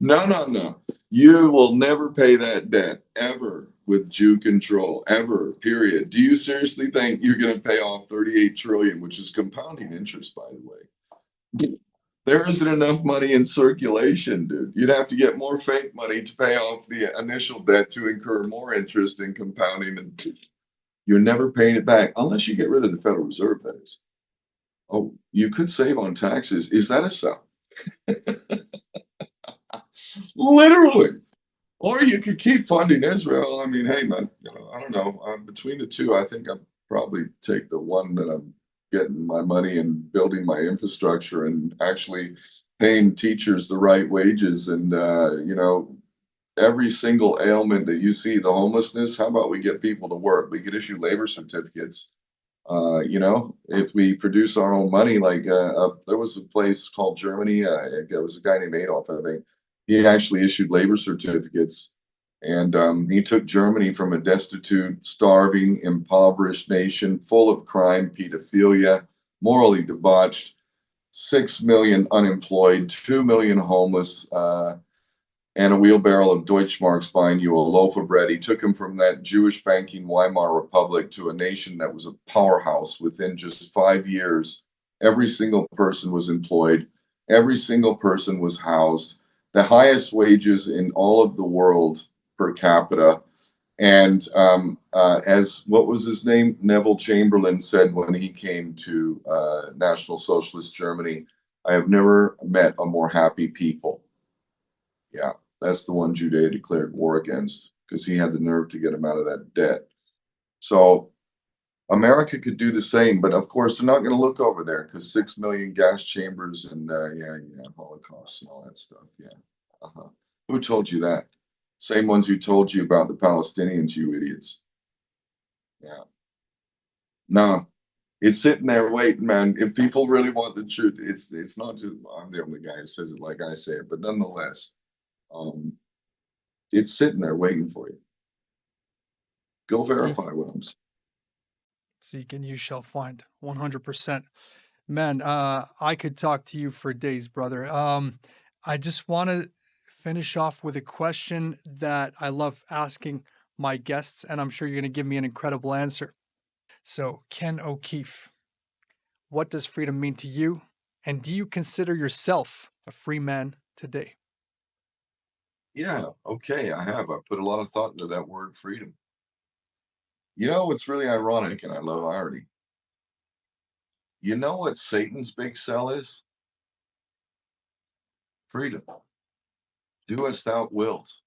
No. You will never pay that debt ever with Jew control, ever, period. Do you seriously think you're going to pay off 38 trillion, which is compounding interest, by the way? There isn't enough money in circulation, dude. You'd have to get more fake money to pay off the initial debt to incur more interest in compounding, and you're never paying it back unless you get rid of the Federal Reserve, that is. Oh, you could save on taxes. Is that a sell? Literally. Or you could keep funding Israel. I mean, hey, man, I don't know. Between the two, I think I'd probably take the one that I'm getting my money and building my infrastructure and actually paying teachers the right wages and, every single ailment that you see, the homelessness, how about we get people to work? We could issue labor certificates. If we produce our own money, like there was a place called Germany. It was a guy named Adolf, I think. He actually issued labor certificates, and he took Germany from a destitute, starving, impoverished nation full of crime, pedophilia, morally debauched, 6 million unemployed, 2 million homeless, and a wheelbarrow of Deutschmarks buying you a loaf of bread. He took him from that Jewish banking Weimar Republic to a nation that was a powerhouse within just 5 years. Every single person was employed. Every single person was housed. The highest wages in all of the world per capita. And as what was his name? Neville Chamberlain said when he came to National Socialist Germany, I have never met a more happy people. Yeah, that's the one Judea declared war against because he had the nerve to get him out of that debt. So America could do the same, but of course they're not going to look over there because 6 million gas chambers and Holocaust and all that stuff. Yeah, who told you that? Same ones who told you about the Palestinians, you idiots. Yeah, no, it's sitting there waiting, man. If people really want the truth, it's not just I'm the only guy who says it like I say it, but nonetheless. It's sitting there waiting for you. Go verify what I'm saying. Seek and you shall find. 100%. Man, I could talk to you for days, brother. I just want to finish off with a question that I love asking my guests, and I'm sure you're going to give me an incredible answer. So, Ken O'Keefe, what does freedom mean to you? And do you consider yourself a free man today? Yeah, okay, I have. I put a lot of thought into that word freedom. You know what's really ironic, and I love irony. You know what Satan's big sell is? Freedom. Do as thou wilt.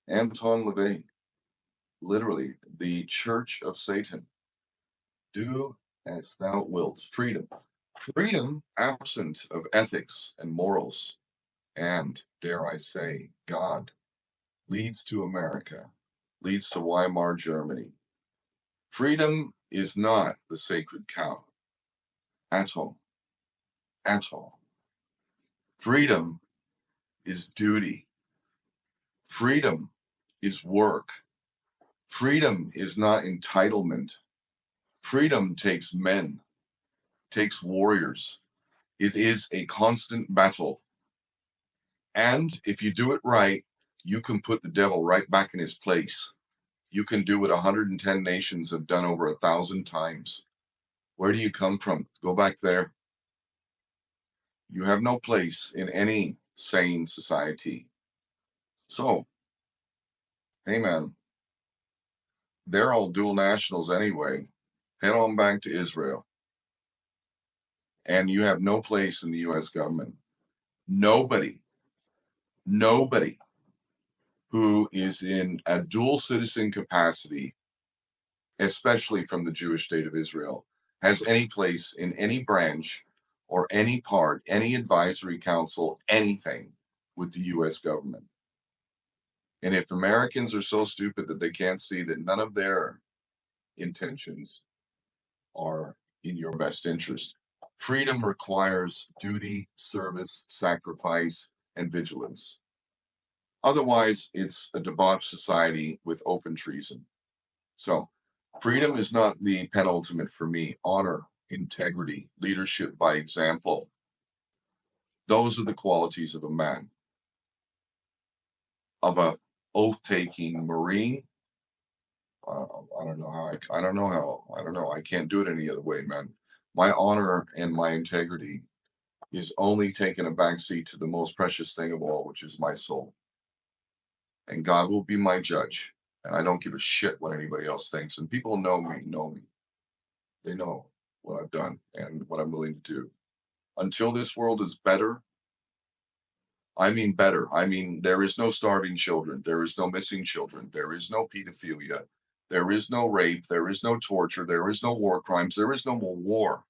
Anton LaVey, literally, the church of Satan. Do as thou wilt. Freedom. Freedom absent of ethics and morals, and, dare I say, God, leads to America, leads to Weimar Germany. Freedom is not the sacred cow at all, at all. Freedom is duty. Freedom is work. Freedom is not entitlement. Freedom takes men, takes warriors. It is a constant battle. And if you do it right, you can put the devil right back in his place. You can do what 110 nations have done over 1,000 times. Where do you come from? Go back there. You have no place in any sane society. So, hey man, they're all dual nationals anyway. Head on back to Israel. And you have no place in the US government. Nobody, nobody who is in a dual citizen capacity, especially from the Jewish state of Israel, has any place in any branch or any part, any advisory council, anything with the US government. And if Americans are so stupid that they can't see that none of their intentions are in your best interest, freedom requires duty, service, sacrifice, and vigilance. Otherwise, it's a debauched society with open treason. So, freedom is not the penultimate for me. Honor, integrity, leadership by example. Those are the qualities of a man, of a oath-taking Marine. I don't know how I don't know how I don't know. I can't do it any other way, man. My honor and my integrity is only taking a backseat to the most precious thing of all, which is my soul. And God will be my judge. And I don't give a shit what anybody else thinks. And people know me, know me. They know what I've done and what I'm willing to do. Until this world is better, I mean better. I mean, there is no starving children. There is no missing children. There is no pedophilia. There is no rape. There is no torture. There is no war crimes. There is no more war.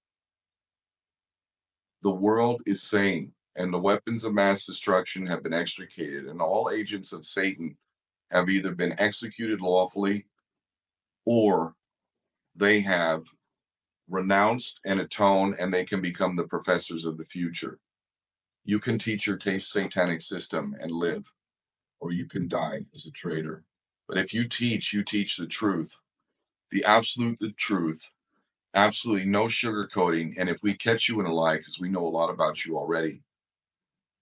The world is sane, and the weapons of mass destruction have been extricated, and all agents of Satan have either been executed lawfully or they have renounced and atoned, and they can become the professors of the future. You can teach your satanic system and live, or you can die as a traitor. But if you teach the truth, the absolute the truth, absolutely no sugarcoating. And if we catch you in a lie, because we know a lot about you already,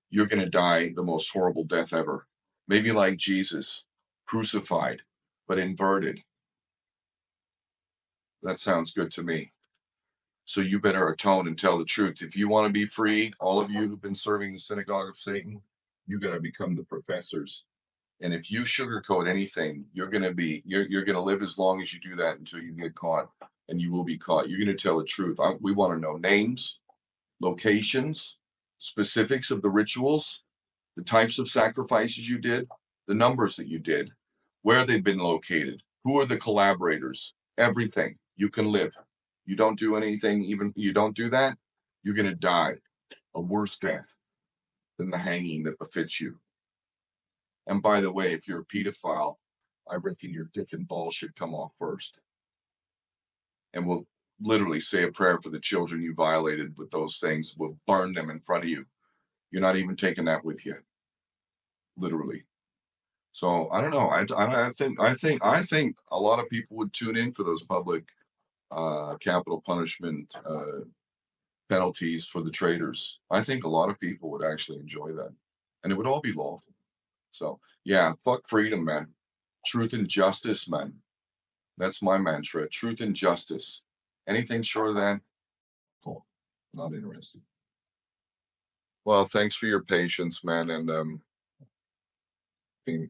you're going to die the most horrible death ever. Maybe like Jesus, crucified, but inverted. That sounds good to me. So you better atone and tell the truth. If you want to be free, all of you who've been serving the synagogue of Satan, you got to become the professors. And if you sugarcoat anything, you're gonna live as long as you do that until you get caught, and you will be caught. You're gonna tell the truth. We want to know names, locations, specifics of the rituals, the types of sacrifices you did, the numbers that you did, where they've been located, who are the collaborators, everything. You can live. You don't do anything, even you don't do that, you're gonna die a worse death than the hanging that befits you. And by the way, if you're a pedophile, I reckon your dick and balls should come off first. And we'll literally say a prayer for the children you violated with those things. We'll burn them in front of you. You're not even taking that with you, literally. So I don't know. I think a lot of people would tune in for those public capital punishment penalties for the traitors. I think a lot of people would actually enjoy that, and it would all be lawful. So yeah, fuck freedom, man. Truth and justice, man. That's my mantra. Truth and justice. Anything short of that, cool. Not interested. Well, thanks for your patience, man. And I mean,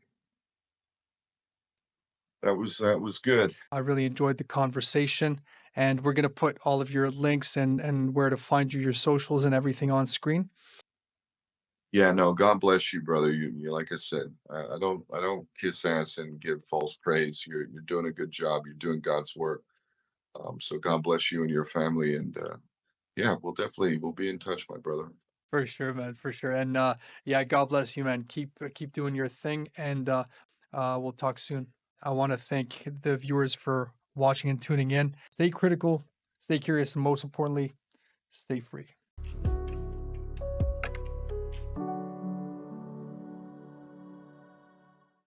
that was good. I really enjoyed the conversation, and we're going to put all of your links and where to find you, your socials, and everything on screen. Yeah, no, God bless you, brother. You like I said, I don't kiss ass and give false praise. You're doing a good job. You're doing God's work. So God bless you and your family. And yeah, we'll be in touch, my brother. For sure, man, for sure. And yeah, God bless you, man. Keep doing your thing, and we'll talk soon. I want to thank the viewers for watching and tuning in. Stay critical, stay curious, and most importantly, stay free.